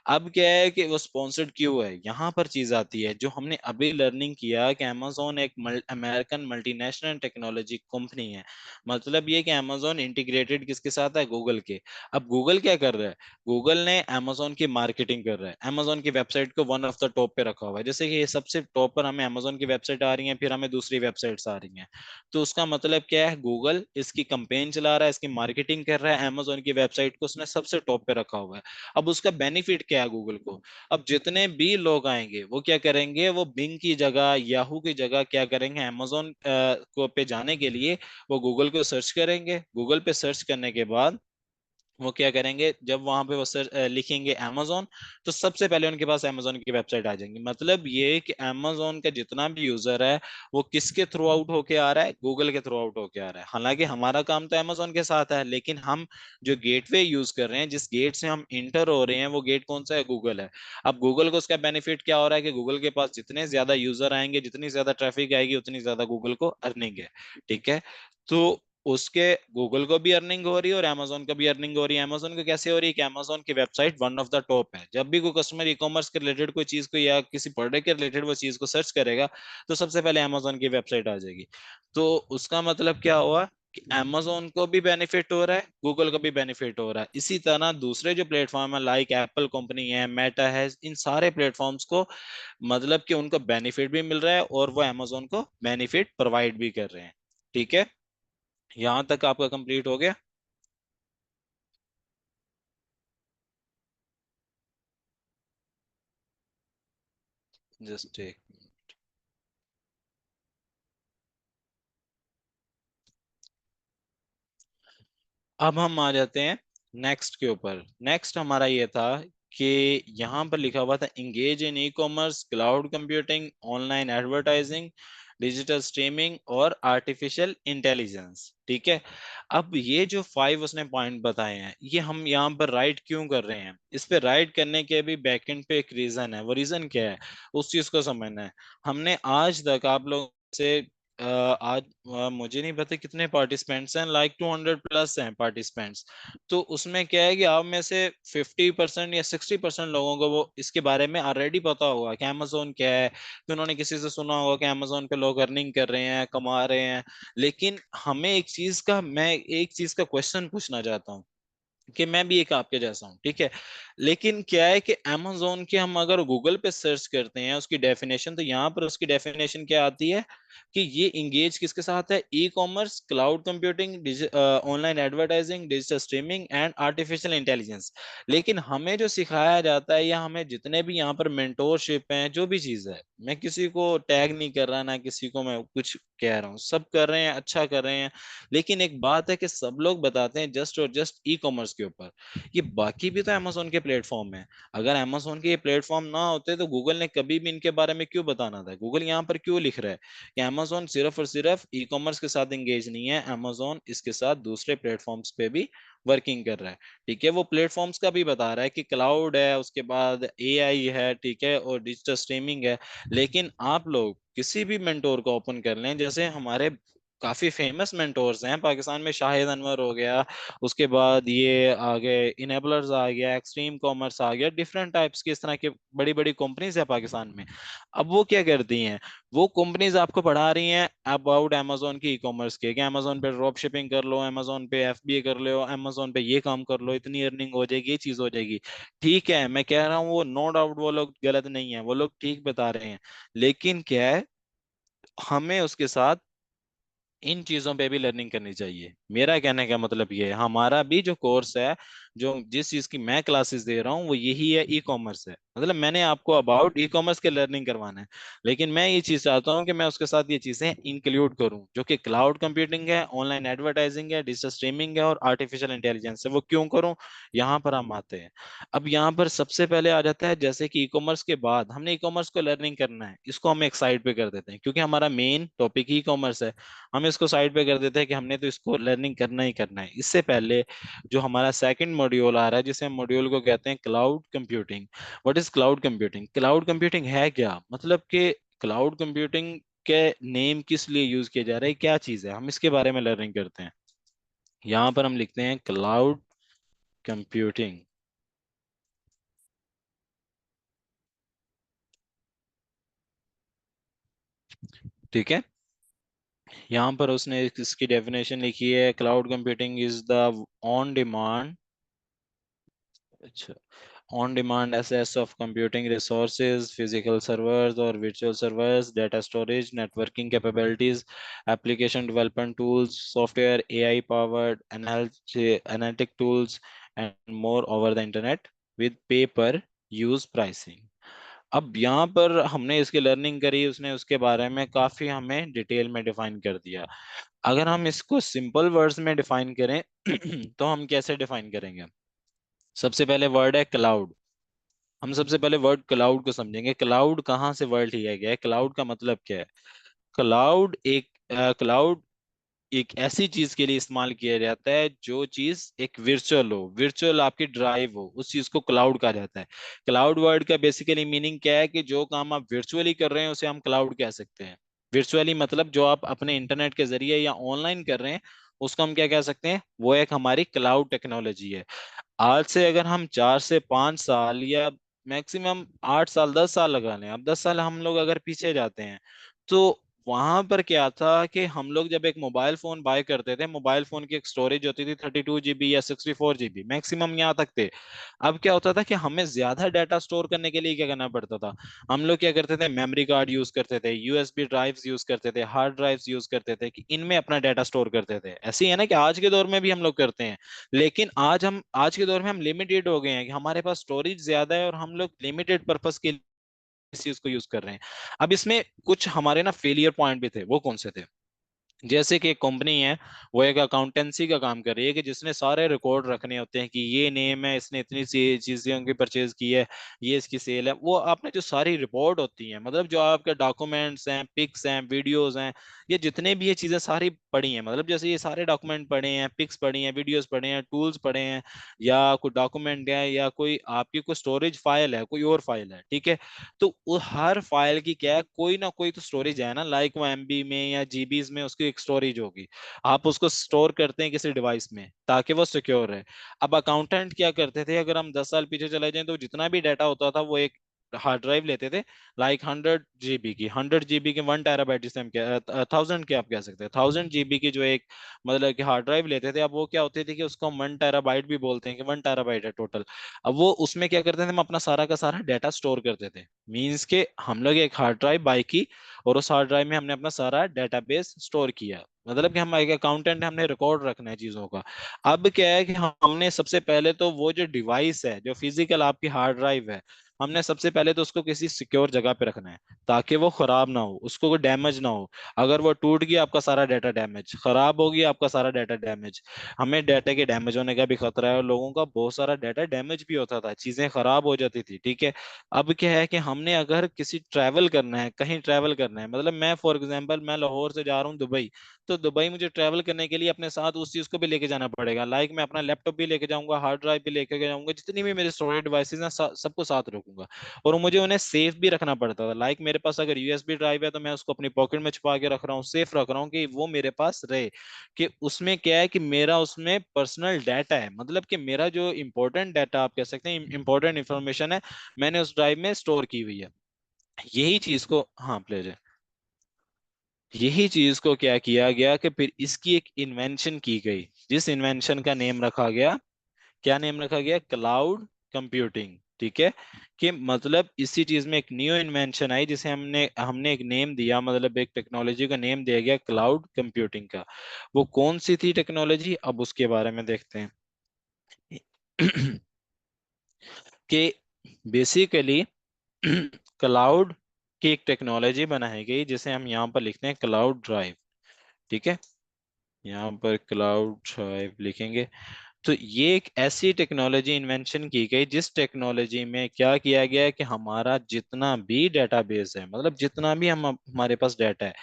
अब क्या है कि वो स्पॉन्सर्ड क्यों है, यहाँ पर चीज आती है जो हमने अभी लर्निंग किया कि अमेजोन एक अमेरिकन मल्टीनेशनल टेक्नोलॉजी कंपनी है। मतलब ये कि अमेजोन इंटीग्रेटेड किसके साथ है, गूगल के। अब गूगल क्या कर रहा है, गूगल ने अमेजोन की मार्केटिंग कर रहा है, अमेजोन की वेबसाइट को वन ऑफ द टॉप पे रखा हुआ है। जैसे कि ये सबसे टॉप पर हमें अमेजोन की वेबसाइट आ रही है, फिर हमें दूसरी वेबसाइट्स आ रही हैं। तो उसका मतलब क्या है, गूगल इसकी कंपेन चला रहा है, इसकी मार्केटिंग कर रहा है, अमेजोन की वेबसाइट को उसने सबसे टॉप पे रखा हुआ है। अब उसका बेनिफिट क्या है गूगल को, अब जितने भी लोग आएंगे वो क्या करेंगे, वो बिंग की जगह, याहू की जगह क्या करेंगे, अमेजोन को पे जाने के लिए वो गूगल को सर्च करेंगे। गूगल पे सर्च करने के बाद वो क्या करेंगे, जब वहां पे वो लिखेंगे amazon, तो सबसे पहले उनके पास amazon की वेबसाइट आ जाएंगी। मतलब ये कि amazon का जितना भी यूजर है वो किसके थ्रू आउट होके आ रहा है, गूगल के थ्रू आउट होके आ रहा है। हालांकि हमारा काम तो amazon के साथ है, लेकिन हम जो गेटवे यूज कर रहे हैं, जिस गेट से हम इंटर हो रहे हैं, वो गेट कौन सा है, गूगल है। अब गूगल को उसका बेनिफिट क्या हो रहा है कि गूगल के पास जितने ज्यादा यूजर आएंगे, जितनी ज्यादा ट्रैफिक आएगी, उतनी ज्यादा गूगल को अर्निंग है, ठीक है। तो उसके गूगल को भी अर्निंग हो रही है और amazon को भी अर्निंग हो रही है। amazon को कैसे हो रही है कि amazon की website one of the top है। जब भी कोई कस्टमर ई कॉमर्स के रिलेटेड कोई चीज को या किसी प्रोडक्ट के रिलेटेड वो चीज को सर्च करेगा तो सबसे पहले amazon की वेबसाइट आ जाएगी। तो उसका मतलब क्या हुआ कि amazon को भी बेनिफिट हो रहा है, गूगल को भी बेनिफिट हो रहा है। इसी तरह दूसरे जो प्लेटफॉर्म है, लाइक एप्पल कंपनी है, मेटा है, इन सारे प्लेटफॉर्म्स को मतलब कि उनको बेनिफिट भी मिल रहा है और वो amazon को बेनिफिट प्रोवाइड भी कर रहे हैं, ठीक है। यहां तक आपका कंप्लीट हो गया। जस्ट एक, अब हम आ जाते हैं नेक्स्ट के ऊपर। नेक्स्ट हमारा ये था कि यहाँ पर लिखा हुआ था engage in e commerce, cloud computing, online advertising, digital streaming और आर्टिफिशियल इंटेलिजेंस, ठीक है। अब ये जो 5 उसने पॉइंट बताए हैं, ये हम यहाँ पर राइट क्यों कर रहे हैं, इस पे राइट करने के भी बैकएंड पे एक रीजन है। वो रीजन क्या है, उस चीज को समझना है। हमने आज तक आप लोग से आज मुझे नहीं पता कितने पार्टिसिपेंट्स हैं, लाइक 200 प्लस हैं पार्टिसिपेंट्स। तो उसमें क्या है कि आप में से 50% या 60% लोगों को वो इसके बारे में ऑलरेडी पता होगा कि अमेजोन क्या है, कि उन्होंने किसी से सुना होगा कि अमेजोन पे लोग अर्निंग कर रहे हैं, कमा रहे हैं। लेकिन हमें मैं एक चीज का क्वेश्चन पूछना चाहता हूँ कि मैं भी एक आपके जैसा हूँ, ठीक है। लेकिन क्या है कि amazon के हम अगर गूगल पे सर्च करते हैं उसकी डेफिनेशन, तो यहाँ पर उसकी डेफिनेशन क्या आती है कि ये इंगेज किसके साथ है, e commerce, cloud computing, online advertising, digital streaming and artificial intelligence. लेकिन हमें जो सिखाया जाता है या हमें जितने भी यहाँ पर मेंटोरशिप हैं, जो भी चीज है, मैं किसी को टैग नहीं कर रहा, ना किसी को मैं कुछ कह रहा हूँ, सब कर रहे हैं, अच्छा कर रहे हैं। लेकिन एक बात है कि सब लोग बताते हैं जस्ट और जस्ट ई कॉमर्स के ऊपर। ये बाकी भी तो अमेजोन के प्लेटफॉर्म है। अगर अमेजोन के ये प्लेटफॉर्म ना होते तो गूगल ने कभी भी इनके बारे में क्यों बताना था? गूगल यहाँ पर क्यों लिख रहा है कि अमेजोन सिर्फ और सिर्फ ई कॉमर्स के साथ एंगेज नहीं है, अमेजोन इसके साथ दूसरे प्लेटफॉर्म्स पे भी वर्किंग कर रहा है। ठीक है, वो प्लेटफॉर्म्स का भी बता रहा है कि क्लाउड है, उसके बाद एआई है, ठीक है, और डिजिटल स्ट्रीमिंग है। लेकिन आप लोग किसी भी मेंटोर को ओपन कर लें, जैसे हमारे काफी फेमस मेंटोर्स हैं पाकिस्तान में, शाहिद अनवर हो गया, उसके बाद ये आ गए इनेबलर्स आ गया, एक्सट्रीम कॉमर्स आ गया, डिफरेंट टाइप्स की इस तरह की बड़ी बड़ी कंपनीज है पाकिस्तान में। अब वो क्या करती हैं, वो कंपनीज आपको पढ़ा रही हैं अबाउट अमेजोन की ई कॉमर्स के, कि अमेजोन पे ड्रॉप शिपिंग कर लो, अमेजोन पे एफबीए कर लो, अमेजोन पे ये काम कर लो, इतनी अर्निंग हो जाएगी, ये चीज हो जाएगी। ठीक है, मैं कह रहा हूँ वो नो डाउट वो लोग गलत नहीं है, वो लोग ठीक बता रहे हैं। लेकिन क्या है, हमें उसके साथ इन चीजों पे भी लर्निंग करनी चाहिए। मेरा कहने का मतलब ये है, हमारा भी जो कोर्स है, जो जिस चीज की मैं क्लासेस दे रहा हूँ, वो यही है, ई कॉमर्स है। मतलब मैंने आपको अबाउट ई कॉमर्स के लर्निंग करवाना है। लेकिन मैं ये चीज चाहता हूँ कि मैं उसके साथ ये चीजें इंक्लूड करूँ, जो कि क्लाउड कंप्यूटिंग है, ऑनलाइन एडवर्टाइजिंग है, डिजिटल स्ट्रीमिंग है और आर्टिफिशियल इंटेलिजेंस है। वो क्यों करूँ, यहाँ पर हम आते हैं। अब यहाँ पर सबसे पहले आ जाता है, जैसे कि ई कॉमर्स के बाद हमने ई कॉमर्स को लर्निंग करना है, इसको हम एक साइड पे कर देते हैं, क्योंकि हमारा मेन टॉपिक ई कॉमर्स है। हम इसको साइड पे कर देते हैं कि हमने तो इसको लर्निंग करना ही करना है। इससे पहले जो हमारा सेकंड मॉड्यूल आ रहा है, जिसे हम मॉड्यूल को कहते हैं cloud computing. What is cloud computing? Cloud computing है क्या, मतलब कि क्लाउड कंप्यूटिंग के नेम किस लिए यूज किया जा रहा है, क्या चीज है, हम इसके बारे में लर्निंग करते हैं। यहाँ पर हम लिखते हैं क्लाउड कंप्यूटिंग, ठीक है। यहाँ पर उसने इसकी डेफिनेशन लिखी है, cloud computing is the on demand, अच्छा, on demand access of computing resources, physical servers or virtual servers, data storage, networking capabilities, application development tools, software, AI powered analytic tools, and more over the internet with pay per use pricing। अब यहाँ पर हमने इसकी learning करी, उसने उसके बारे में काफी हमें डिटेल में डिफाइन कर दिया। अगर हम इसको सिंपल वर्ड्स में डिफाइन करें तो हम कैसे डिफाइन करेंगे? सबसे पहले वर्ड है क्लाउड। हम सबसे पहले वर्ड क्लाउड को समझेंगे, क्लाउड कहाँ से वर्ड लिया गया है, क्लाउड का मतलब क्या है। क्लाउड एक ऐसी चीज के लिए इस्तेमाल किया जाता है जो चीज एक वर्चुअल हो, वर्चुअल आपकी ड्राइव हो, उस चीज को क्लाउड कहा जाता है। क्लाउड वर्ड का बेसिकली मीनिंग क्या है कि जो काम आप वर्चुअली कर रहे हैं उसे हम क्लाउड कह सकते हैं। वर्चुअली मतलब जो आप अपने इंटरनेट के जरिए या ऑनलाइन कर रहे हैं, उसको हम क्या कह सकते हैं, वो एक हमारी क्लाउड टेक्नोलॉजी है। आज से अगर हम 4 से 5 साल या मैक्सिमम 8 साल 10 साल लगा लें, अब 10 साल हम लोग अगर पीछे जाते हैं, तो वहां पर क्या था कि हम लोग जब एक मोबाइल फोन बाय करते थे, मोबाइल फोन की एक स्टोरेज होती थी 32 GB या 64 GB मैक्सिमम, यहाँ तक थे। अब क्या होता था कि हमें ज्यादा डाटा स्टोर करने के लिए क्या करना पड़ता था, हम लोग क्या करते थे, मेमोरी कार्ड यूज करते थे, यूएसबी ड्राइव्स यूज करते थे, हार्ड ड्राइव्स यूज करते थे, कि इनमें अपना डाटा स्टोर करते थे। ऐसे ही है ना कि आज के दौर में भी हम लोग करते हैं। लेकिन आज के दौर में हम लिमिटेड हो गए हैं, कि हमारे पास स्टोरेज ज्यादा है और हम लोग लिमिटेड पर्पस के लिए इस चीज को यूज कर रहे हैं। अब इसमें कुछ हमारे ना फेलियर पॉइंट भी थे, वो कौन से थे? जैसे कि एक कंपनी है, वो एक अकाउंटेंसी का काम कर रही है कि जिसने सारे रिकॉर्ड रखने होते हैं कि ये नेम है, इसने इतनी सी चीजें की परचेज की है, ये इसकी सेल है। वो आपने जो सारी रिपोर्ट होती है, मतलब जो आपके डॉक्यूमेंट्स हैं, पिक्स हैं, वीडियोस हैं, ये जितने भी ये चीजें सारी पड़ी हैं, मतलब जैसे ये सारे डॉक्यूमेंट पड़े हैं, पिक्स पड़ी हैं, वीडियोस पड़े हैं, टूल्स पड़े हैं, या कोई डॉक्यूमेंट है, या कोई आपकी कोई स्टोरेज फाइल है, कोई और फाइल है, ठीक है। तो वो हर फाइल की क्या है, कोई ना कोई तो स्टोरेज है ना, लाइक वो एमबी में या जीबीज में उसकी एक स्टोरेज होगी। आप उसको स्टोर करते हैं किसी डिवाइस में ताकि वो सिक्योर रहे। अब अकाउंटेंट क्या करते थे, अगर हम 10 साल पीछे चले जाएं, तो जितना भी डाटा होता था वो एक हार्ड ड्राइव लेते थे, लाइक 100 जीबी की, 100 जीबी की 1 टेराबाइट, जिसे हम क्या 1000 की आप कह सकते हैं, 1000 जीबी की जो एक मतलब कि हार्ड ड्राइव लेते थे। अब वो क्या होती थी कि उसको हम 1 टेराबाइट भी बोलते हैं कि 1 टेराबाइट है टोटल। अब वो उसमें क्या करते थे, हम अपना सारा का सारा डाटा स्टोर करते थे। मीन्स के हम लोग एक हार्ड ड्राइव बाई की, और उस हार्ड ड्राइव में हमने अपना सारा डेटाबेस स्टोर किया। मतलब कि हम एक अकाउंटेंट, हमने रिकॉर्ड रखना है चीजों का। अब क्या है कि हमने सबसे पहले तो वो जो डिवाइस है, जो फिजिकल आपकी हार्ड ड्राइव है, हमने सबसे पहले तो उसको किसी सिक्योर जगह पे रखना है ताकि वो खराब ना हो, उसको कोई डैमेज ना हो। अगर वो टूट गया, आपका सारा डाटा डैमेज, खराब हो गया आपका सारा डाटा डैमेज। हमें डाटा के डैमेज होने का भी खतरा है, और लोगों का बहुत सारा डाटा डैमेज भी होता था, चीजें खराब हो जाती थी, ठीक है। अब क्या है कि हमने अगर किसी ट्रैवल करना है, कहीं ट्रैवल करना है, मतलब मैं फॉर एग्जांपल मैं लाहौर से जा रहा हूँ दुबई, तो दुबई मुझे ट्रैवल करने के लिए अपने साथ उस चीज को भी लेके जाना पड़ेगा, लाइक मैं अपना लैपटॉप भी लेके जाऊंगा, हार्ड ड्राइव भी लेके जाऊंगा, जितनी भी मेरे स्टोरेज डिवाइसेज हैं सबको साथ रखूंगा। और मुझे उन्हें सेफ भी रखना पड़ता था, लाइक मेरे पास अगर यूएसबी ड्राइव है तो मैं उसको अपनी पॉकेट में छुपा के रख रहा हूँ, सेफ रख रहा हूँ कि वो मेरे पास रहे। कि उसमें क्या है कि मेरा उसमें पर्सनल डाटा है, मतलब कि मेरा जो इंपॉर्टेंट डाटा आप कह सकते हैं, इंपॉर्टेंट इंफॉर्मेशन है, मैंने उस ड्राइव में स्टोर की हुई है। यही चीज को, हाँ प्लेज, यही चीज को क्या किया गया कि फिर इसकी एक इन्वेंशन की गई, जिस इन्वेंशन का नेम रखा गया, क्या नेम रखा गया, क्लाउड कंप्यूटिंग, ठीक है। कि मतलब इसी चीज में एक न्यू इन्वेंशन आई जिसे हमने हमने एक नेम दिया, मतलब एक टेक्नोलॉजी का नेम दिया गया क्लाउड कंप्यूटिंग का। वो कौन सी थी टेक्नोलॉजी, अब उसके बारे में देखते हैं। कि बेसिकली क्लाउड की एक टेक्नोलॉजी बनाई गई जिसे हम यहाँ पर लिखते हैं क्लाउड ड्राइव, ठीक है। यहाँ पर क्लाउड ड्राइव लिखेंगे। तो ये एक ऐसी टेक्नोलॉजी इन्वेंशन की गई जिस टेक्नोलॉजी में क्या किया गया है कि हमारा जितना भी डेटाबेस है, मतलब जितना भी हमारे पास डाटा है,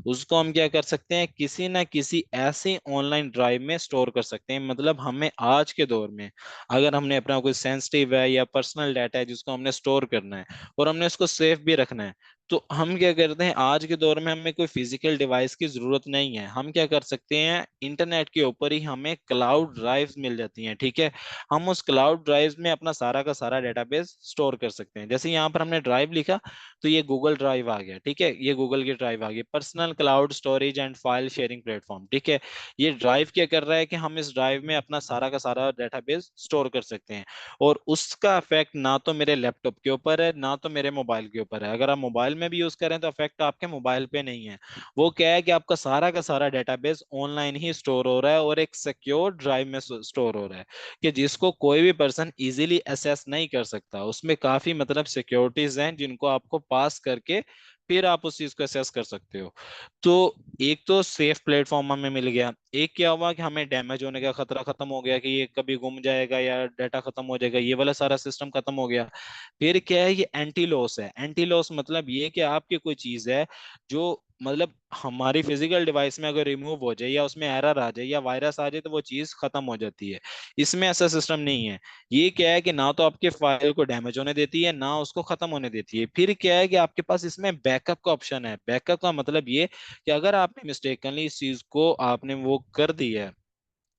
उसको हम क्या कर सकते हैं, किसी ना किसी ऐसे ऑनलाइन ड्राइव में स्टोर कर सकते हैं। मतलब हमें आज के दौर में अगर हमने अपना कोई सेंसिटिव है या पर्सनल डाटा है जिसको हमने स्टोर करना है और हमने उसको सेफ भी रखना है, तो हम क्या करते हैं, आज के दौर में हमें कोई फिजिकल डिवाइस की जरूरत नहीं है। हम क्या कर सकते हैं, इंटरनेट के ऊपर ही हमें क्लाउड ड्राइव्स मिल जाती हैं, ठीक है। हम उस क्लाउड ड्राइव्स में अपना सारा का सारा डेटाबेस स्टोर कर सकते हैं। जैसे यहाँ पर हमने ड्राइव लिखा, तो ये गूगल ड्राइव आ गया, ठीक है। ये गूगल की ड्राइव आ गई, personal cloud storage and file sharing platform, ठीक है। ये ड्राइव क्या कर रहा है कि हम इस ड्राइव में अपना सारा का सारा डेटाबेस स्टोर कर सकते हैं। और उसका इफेक्ट ना तो मेरे लैपटॉप के ऊपर है, ना तो मेरे मोबाइल के ऊपर है। अगर आप मोबाइल में भी यूज करें तो इफेक्ट आपके मोबाइल पे नहीं है। वो क्या है कि आपका सारा का सारा डेटाबेस ऑनलाइन ही स्टोर हो रहा है और एक सिक्योर ड्राइव में स्टोर हो रहा है, कि जिसको कोई भी पर्सन इजीली एसेस नहीं कर सकता। उसमें काफी मतलब सिक्योरिटीज हैं जिनको आपको पास करके फिर आप उस चीज को एसेस कर सकते हो। तो एक तो सेफ प्लेटफॉर्म हमें मिल गया, एक क्या हुआ कि हमें डैमेज होने का खतरा खत्म हो गया कि ये कभी गुम जाएगा या डाटा खत्म हो जाएगा, ये वाला सारा सिस्टम खत्म हो गया। फिर क्या है, ये एंटी लॉस है। एंटी लॉस मतलब ये कि आपकी कोई चीज है जो मतलब हमारी फिजिकल डिवाइस में अगर रिमूव हो जाए या उसमें एरर आ जाए या वायरस आ जाए तो वो चीज खत्म हो जाती है। इसमें ऐसा सिस्टम नहीं है। ये क्या है कि ना तो आपके फाइल को डैमेज होने देती है, ना उसको खत्म होने देती है। फिर क्या है कि आपके पास इसमें बैकअप का ऑप्शन है। बैकअप का मतलब ये कि अगर आपने मिस्टेकनली इस चीज को आपने वो कर दी है,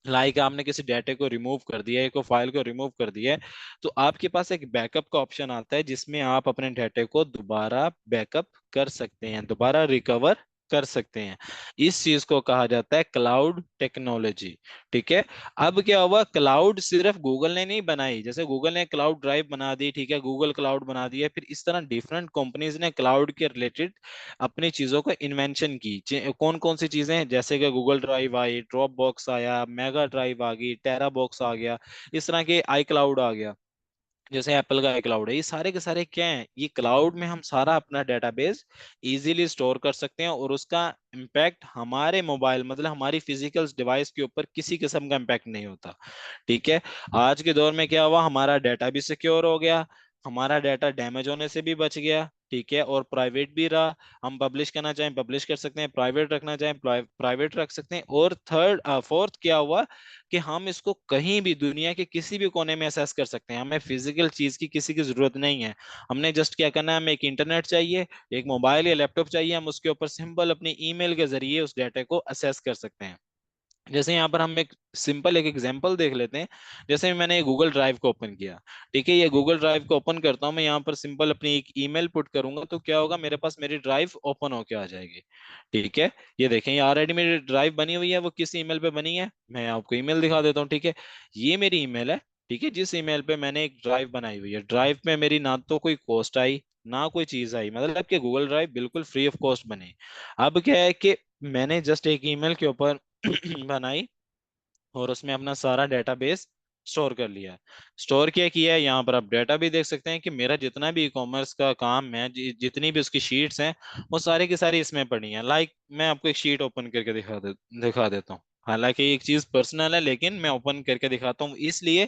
लाइक आपने किसी डाटे को रिमूव कर दिया है, को फाइल को रिमूव कर दिया है, तो आपके पास एक बैकअप का ऑप्शन आता है जिसमें आप अपने डाटे को दोबारा बैकअप कर सकते हैं, दोबारा रिकवर कर सकते हैं। इस चीज को कहा जाता है क्लाउड टेक्नोलॉजी, ठीक है। अब क्या हुआ, क्लाउड सिर्फ गूगल ने नहीं बनाई, जैसे गूगल ने क्लाउड ड्राइव बना दी, ठीक है, गूगल क्लाउड बना दिया, फिर इस तरह डिफरेंट कंपनीज ने क्लाउड के रिलेटेड अपनी चीजों को इन्वेंशन की। कौन कौन सी चीजें हैं, जैसे कि गूगल ड्राइव आई, ड्रॉप बॉक्स आया, मेगा ड्राइव आ गई, टेरा बॉक्स आ गया, इस तरह के आई क्लाउड आ गया। जैसे एप्पल का क्लाउड है, ये सारे के सारे क्या हैं, ये क्लाउड में हम सारा अपना डेटाबेस इजीली स्टोर कर सकते हैं, और उसका इम्पैक्ट हमारे मोबाइल मतलब हमारी फिजिकल डिवाइस के ऊपर किसी किस्म का इम्पैक्ट नहीं होता। ठीक है। आज के दौर में क्या हुआ, हमारा डाटा भी सिक्योर हो गया, हमारा डाटा डैमेज होने से भी बच गया। ठीक है, और प्राइवेट भी रहा। हम पब्लिश करना चाहें पब्लिश कर सकते हैं, प्राइवेट रखना चाहें प्राइवेट रख सकते हैं। और थर्ड फोर्थ क्या हुआ कि हम इसको कहीं भी दुनिया के किसी भी कोने में एक्सेस कर सकते हैं, हमें फिजिकल चीज की किसी की जरूरत नहीं है। हमने जस्ट क्या करना है, हमें एक इंटरनेट चाहिए, एक मोबाइल या लैपटॉप चाहिए, हम उसके ऊपर सिंपल अपनी ईमेल के जरिए उस डाटा को असेस कर सकते हैं। जैसे यहाँ पर हम एक सिंपल एक एग्जांपल देख लेते हैं। जैसे मैंने गूगल ड्राइव को ओपन किया। ठीक है, ये गूगल ड्राइव को ओपन करता हूँ मैं, यहाँ पर सिंपल अपनी एक ईमेल पुट करूंगा तो क्या होगा, मेरे पास मेरी ड्राइव ओपन होके आ जाएगी। ठीक है, ये देखें, ये ऑलरेडी मेरी ड्राइव बनी हुई है। वो किस ईमेल पे बनी है, मैं आपको ईमेल दिखा देता हूँ। ठीक है, ये मेरी ईमेल है। ठीक है, जिस ईमेल पे मैंने एक ड्राइव बनाई हुई है, ड्राइव में मेरी ना तो कोई कॉस्ट आई ना कोई चीज आई, मतलब कि गूगल ड्राइव बिल्कुल फ्री ऑफ कॉस्ट बनी। अब क्या है कि मैंने जस्ट एक ईमेल के ऊपर बनाई और उसमें अपना सारा डेटाबेस स्टोर कर लिया। स्टोर क्या किया है, यहाँ पर आप डेटा भी देख सकते हैं कि मेरा जितना भी ई कॉमर्स का काम है, जितनी भी उसकी शीट्स हैं, वो सारी की सारी इसमें पड़ी हैं। लाइक मैं आपको एक शीट ओपन करके दिखा देता हूँ। हालांकि एक चीज पर्सनल है, लेकिन मैं ओपन करके दिखाता हूँ इसलिए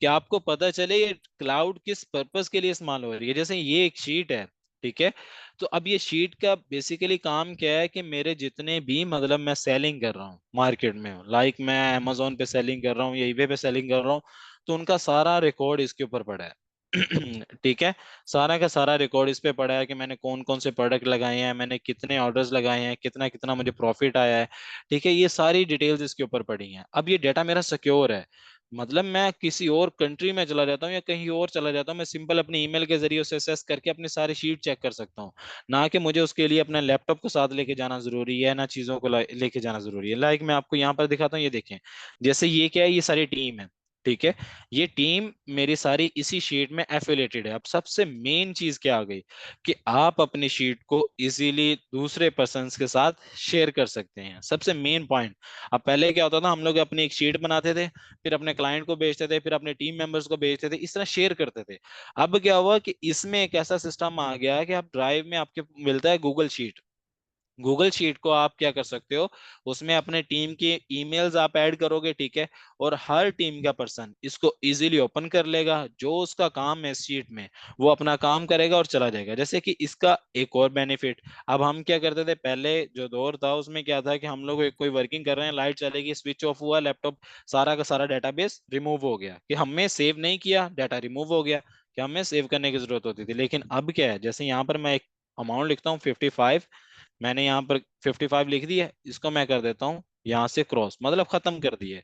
कि आपको पता चले ये क्लाउड किस पर्पस के लिए इस्तेमाल हो रही है। जैसे ये एक शीट है। ठीक है, तो अब ये शीट का बेसिकली काम क्या है कि मेरे जितने भी मतलब मैं सेलिंग कर रहा हूँ मार्केट में, लाइक मैं अमेजोन पे सेलिंग कर रहा हूँ या ईबे पे सेलिंग कर रहा हूँ, तो उनका सारा रिकॉर्ड इसके ऊपर पड़ा है। ठीक है, सारा का सारा रिकॉर्ड इस पे पड़ा है कि मैंने कौन कौन से प्रोडक्ट लगाए हैं, मैंने कितने ऑर्डर्स लगाए हैं, कितना कितना मुझे प्रॉफिट आया है। ठीक है, ये सारी डिटेल्स इसके ऊपर पड़ी हैं। अब ये डेटा मेरा सिक्योर है, मतलब मैं किसी और कंट्री में चला जाता हूँ या कहीं और चला जाता हूँ, मैं सिंपल अपनी ईमेल के जरिए उसे एक्सेस करके अपनी सारी शीट चेक कर सकता हूँ। ना कि मुझे उसके लिए अपना लैपटॉप को साथ लेके जाना जरूरी है, ना चीजों को लेके जाना जरूरी है। लाइक मैं आपको यहाँ पर दिखाता हूँ, ये देखें, जैसे ये क्या है, ये सारी टीम है। ठीक है, ये टीम मेरी सारी इसी शीट में एफिलेटेड है। अब सबसे मेन चीज क्या आ गई कि आप अपनी शीट को इजीली दूसरे पर्सन्स के साथ शेयर कर सकते हैं, सबसे मेन पॉइंट। अब पहले क्या होता था, हम लोग अपनी एक शीट बनाते थे, फिर अपने क्लाइंट को भेजते थे, फिर अपने टीम मेंबर्स को भेजते थे, इस तरह शेयर करते थे। अब क्या हुआ कि इसमें एक ऐसा सिस्टम आ गया है कि आप ड्राइव में आपके मिलता है गूगल शीट। गूगल शीट को आप क्या कर सकते हो, उसमें अपने टीम की ईमेल्स आप ऐड करोगे। ठीक है, और हर टीम का पर्सन इसको इजीली ओपन कर लेगा, जो उसका काम है इस शीट में वो अपना काम करेगा और चला जाएगा। जैसे कि इसका एक और बेनिफिट, अब हम क्या करते थे पहले जो दौर था उसमें क्या था कि हम लोग कोई वर्किंग कर रहे हैं, लाइट चलेगी, स्विच ऑफ हुआ लैपटॉप, सारा का सारा डेटाबेस रिमूव हो गया, कि हमने सेव नहीं किया, डाटा रिमूव हो गया, कि हमें सेव करने की जरूरत होती थी। लेकिन अब क्या है, जैसे यहाँ पर मैं एक अमाउंट लिखता हूँ 55, मैंने यहाँ पर 55 लिख दी है, इसको मैं कर देता हूँ यहाँ से क्रॉस, मतलब खत्म कर दिए।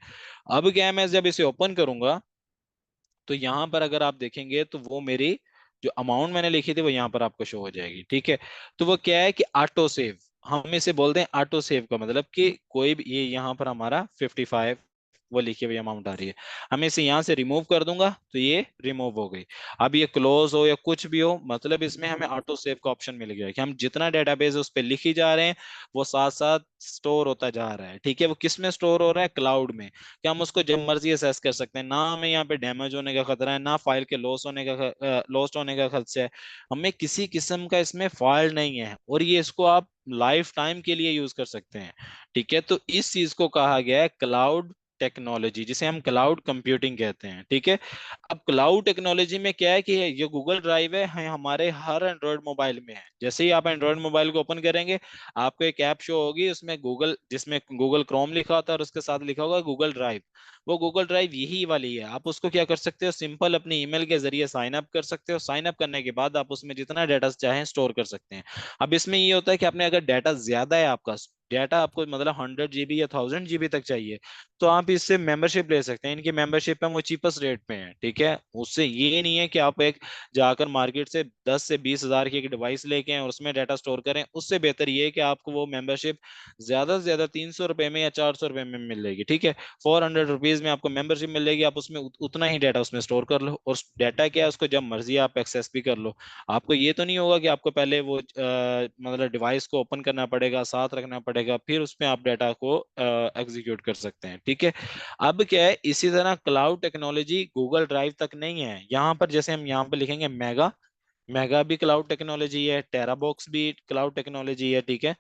अब क्या है, मैं जब इसे ओपन करूंगा तो यहाँ पर अगर आप देखेंगे तो वो मेरी जो अमाउंट मैंने लिखी थी वो यहाँ पर आपको शो हो जाएगी। ठीक है, तो वो क्या है कि ऑटो सेव, हम इसे बोलते हैं ऑटो सेव का मतलब कि कोई भी, ये यहाँ पर हमारा 55 वो लिखी हुई अमाउंट आ रही है, हमें इसे यहाँ से रिमूव कर दूंगा तो ये रिमूव हो गई। अब ये क्लोज हो या कुछ भी हो, मतलब इसमें हमें ऑटो सेव का ऑप्शन मिल गया कि हम जितना डेटाबेस उस पर लिखी जा रहे हैं वो साथ साथ स्टोर होता जा रहा है। ठीक है, वो किस में स्टोर हो रहा है, क्लाउड में, कि हम उसको जब मर्जी असेस कर सकते हैं, ना हमें यहाँ पे डैमेज होने का खतरा है, ना फाइल के लॉस्ट होने का खदशा है, हमें किसी किस्म का इसमें फॉल्ट नहीं है, और ये इसको आप लाइफ टाइम के लिए यूज कर सकते हैं। ठीक है, तो इस चीज को कहा गया है क्लाउड टेक्नोलॉजी, जिसे हम क्लाउड कंप्यूटिंग कहते हैं। ठीक है, अब क्लाउड टेक्नोलॉजी में क्या है कि ये गूगल ड्राइव है हमारे हर एंड्रॉयड मोबाइल में है। जैसे ही आप एंड्रॉयड मोबाइल को ओपन करेंगे, आपको एक ऐप शो होगी उसमें गूगल, जिसमें गूगल क्रोम लिखा होता है और उसके साथ लिखा होगा गूगल ड्राइव। वो गूगल ड्राइव यही वाली है, आप उसको क्या कर सकते हो, सिंपल अपनी ईमेल के जरिए साइन अप कर सकते हो। साइन अप करने के बाद आप उसमें जितना डाटा चाहें स्टोर कर सकते हैं। अब इसमें ये होता है कि आपने अगर डाटा ज्यादा है, आपका डाटा आपको मतलब 100 GB या 1000 GB तक चाहिए, तो आप इससे मेंबरशिप ले सकते हैं। इनकी मेंबरशिप है वो चीपेस्ट रेट पे है। ठीक है, उससे ये नहीं है कि आप एक जाकर मार्केट से 10 से 20 हजार की एक डिवाइस लेके आएं और उसमें डाटा स्टोर करें, उससे बेहतर ये है कि आपको वो मेंबरशिप ज्यादा से ज्यादा 300 रुपए में या 400 रुपए में मिल जाएगी। ठीक है, 400 रुपीज में आपको मेंबरशिप मिल जाएगी, आप उसमें उतना ही डाटा उसमें स्टोर कर लो, और डाटा क्या है उसको जब मर्जी आप एक्सेस भी कर लो। आपको ये तो नहीं होगा कि आपको पहले वो मतलब डिवाइस को ओपन करना पड़ेगा, साथ रखना पड़ेगा, पड़ेगा, फिर उसमें आप डाटा को एग्जीक्यूट कर सकते हैं। ठीक है, अब क्या है, इसी तरह क्लाउड टेक्नोलॉजी गूगल ड्राइव तक नहीं है। यहाँ पर जैसे हम यहाँ पर लिखेंगे मेगा, मेगा भी क्लाउड टेक्नोलॉजी है, टेराबॉक्स भी क्लाउड टेक्नोलॉजी है। ठीक है।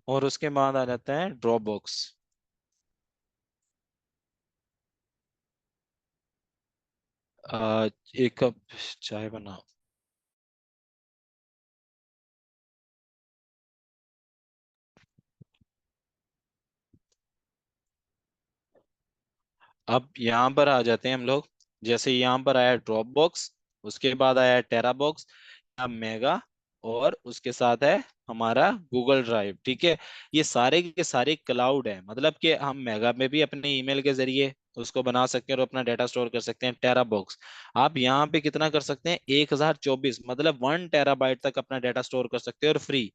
और उसके बाद आ जाता है ड्रॉप बॉक्स। एक कप चाय बनाओ। अब यहाँ पर आ जाते हैं हम लोग। जैसे यहाँ पर आया ड्रॉप बॉक्स, उसके बाद आया टेरा बॉक्स, अब मेगा, और उसके साथ है हमारा गूगल ड्राइव। ठीक है, ये सारे के सारे क्लाउड है, मतलब कि हम मेगा में भी अपने ईमेल के जरिए उसको बना सकते हैं और अपना डाटा स्टोर कर सकते हैं। टेरा बॉक्स आप यहाँ पे कितना कर सकते हैं, 1024, मतलब 1 टेराबाइट तक अपना डाटा स्टोर कर सकते हैं, और फ्री,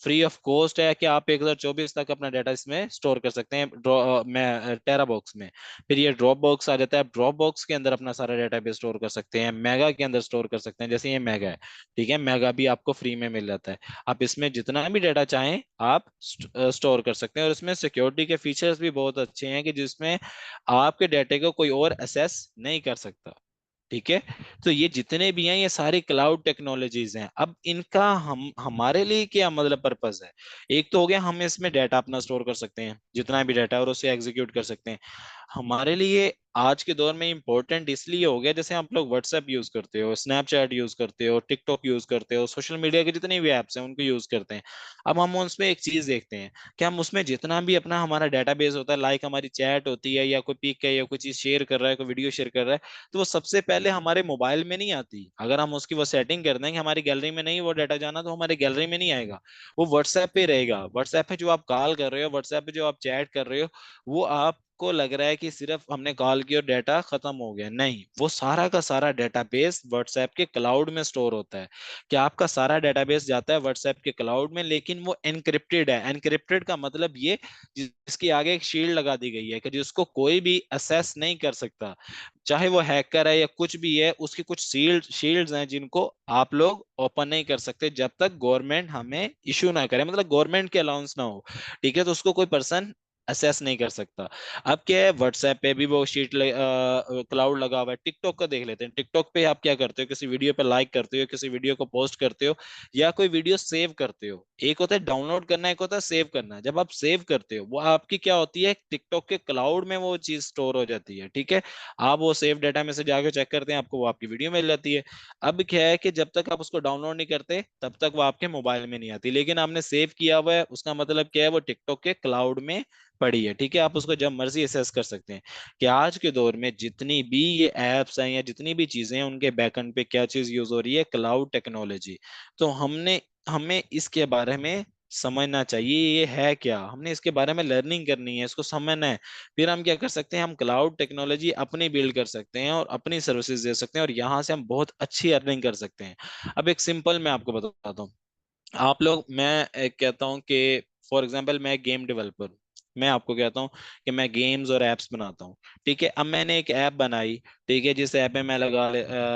फ्री ऑफ कॉस्ट है कि आप 1024 तक अपना डाटा इसमें स्टोर कर सकते हैं मैं टेरा बॉक्स में। फिर ये ड्रॉप बॉक्स आ जाता है, आप ड्रॉप बॉक्स के अंदर अपना सारा डाटा भी स्टोर कर सकते हैं, मेगा के अंदर स्टोर कर सकते हैं, जैसे ये मेगा है। ठीक है, मेगा भी आपको फ्री में मिल जाता है, आप इसमें जितना भी डाटा चाहें आप स्टोर कर सकते हैं। और इसमें सिक्योरिटी के फीचर्स भी बहुत अच्छे हैं कि जिसमें आपके डाटे को कोई और असेस नहीं कर सकता। ठीक है, तो ये जितने भी हैं ये सारी क्लाउड टेक्नोलॉजीज हैं। अब इनका हम हमारे लिए क्या मतलब पर्पस है, एक तो हो गया हम इसमें डाटा अपना स्टोर कर सकते हैं जितना भी डाटा है, और उसे एग्जीक्यूट कर सकते हैं। हमारे लिए आज के दौर में इंपॉर्टेंट इसलिए हो गया, जैसे आप लोग व्हाट्सएप यूज करते हो, स्नैपचैट यूज करते हो, टिकटॉक यूज करते हो, सोशल मीडिया के जितने भी एप्स हैं उनको यूज करते हैं। अब हम उसमें एक चीज देखते हैं कि हम उसमें जितना भी अपना हमारा डेटाबेस होता है, लाइक हमारी चैट होती है या कोई पिक है या कोई चीज शेयर कर रहा है, कोई वीडियो शेयर कर रहा है, तो वो सबसे पहले हमारे मोबाइल में नहीं आती। अगर हम उसकी वो सेटिंग कर दें कि हमारी गैलरी में नहीं वो डाटा जाना, तो हमारे गैलरी में नहीं आएगा, वो व्हाट्सएप पे रहेगा। व्हाट्सएप पे जो आप कॉल कर रहे हो, व्हाट्सएप पे जो आप चैट कर रहे हो, वो आपको लग रहा है कि सिर्फ हमने कॉल की और डाटा खत्म हो गया, नहीं, वो सारा का सारा डेटाबेस व्हाट्सएप के क्लाउड में स्टोर होता है। कि आपका सारा डेटाबेस जाता है व्हाट्सएप के क्लाउड में, लेकिन वो एनक्रिप्टेड है। एनक्रिप्टेड का मतलब ये, जिसकी आगे एक शील्ड लगा दी गई है कि जिसको कोई भी असेस नहीं कर सकता, चाहे वो हैकर है या कुछ भी है, उसकी कुछ शील्ड्स हैं जिनको आप लोग ओपन नहीं कर सकते जब तक गवर्नमेंट हमें इशू ना करे, मतलब गवर्नमेंट के अलाउंस ना हो। ठीक है, तो उसको कोई पर्सन असेस नहीं कर सकता। अब क्या है, व्हाट्सएप पे भी वो क्लाउड लगा हुआ है। टिकटॉक का देख लेते हैं, टिकटॉक पे आप क्या करते हो, किसी वीडियो पे लाइक करते हो, किसी वीडियो को पोस्ट करते हो, या कोई वीडियो सेव करते हो। एक होता है डाउनलोड करना, एक होता है सेव करना। जब आप सेव करते हो, वो आपकी क्या होती है, टिकटॉक के क्लाउड में वो चीज स्टोर हो जाती है। ठीक है, आप वो सेव डाटा में से जाके चेक करते हैं, आपको वो आपकी वीडियो मिल जाती है। अब क्या है कि जब तक आप उसको डाउनलोड नहीं करते तब तक वो आपके मोबाइल में नहीं आती, लेकिन आपने सेव किया हुआ है, उसका मतलब क्या है, वो टिकटॉक के क्लाउड में पड़ी है। ठीक है, आप उसको जब मर्जी एसेस कर सकते हैं। कि आज के दौर में जितनी भी ये एप्स हैं या जितनी भी चीजें हैं, उनके बैकएंड पे क्या चीज यूज हो रही है, क्लाउड टेक्नोलॉजी। तो हमें इसके बारे में समझना चाहिए, ये है क्या, हमने इसके बारे में लर्निंग करनी है, इसको समझना है। फिर हम क्या कर सकते हैं, हम क्लाउड टेक्नोलॉजी अपनी बिल्ड कर सकते हैं और अपनी सर्विसेज दे सकते हैं, और यहाँ से हम बहुत अच्छी अर्निंग कर सकते हैं। अब एक सिंपल मैं आपको बताता हूँ। आप लोग, मैं एक कहता हूँ कि फॉर एग्जांपल मैं गेम डेवलपर, मैं आपको कहता हूँ कि मैं गेम्स और एप्स बनाता हूँ। ठीक है, अब मैंने एक ऐप बनाई। ठीक है, जिस ऐप में मैं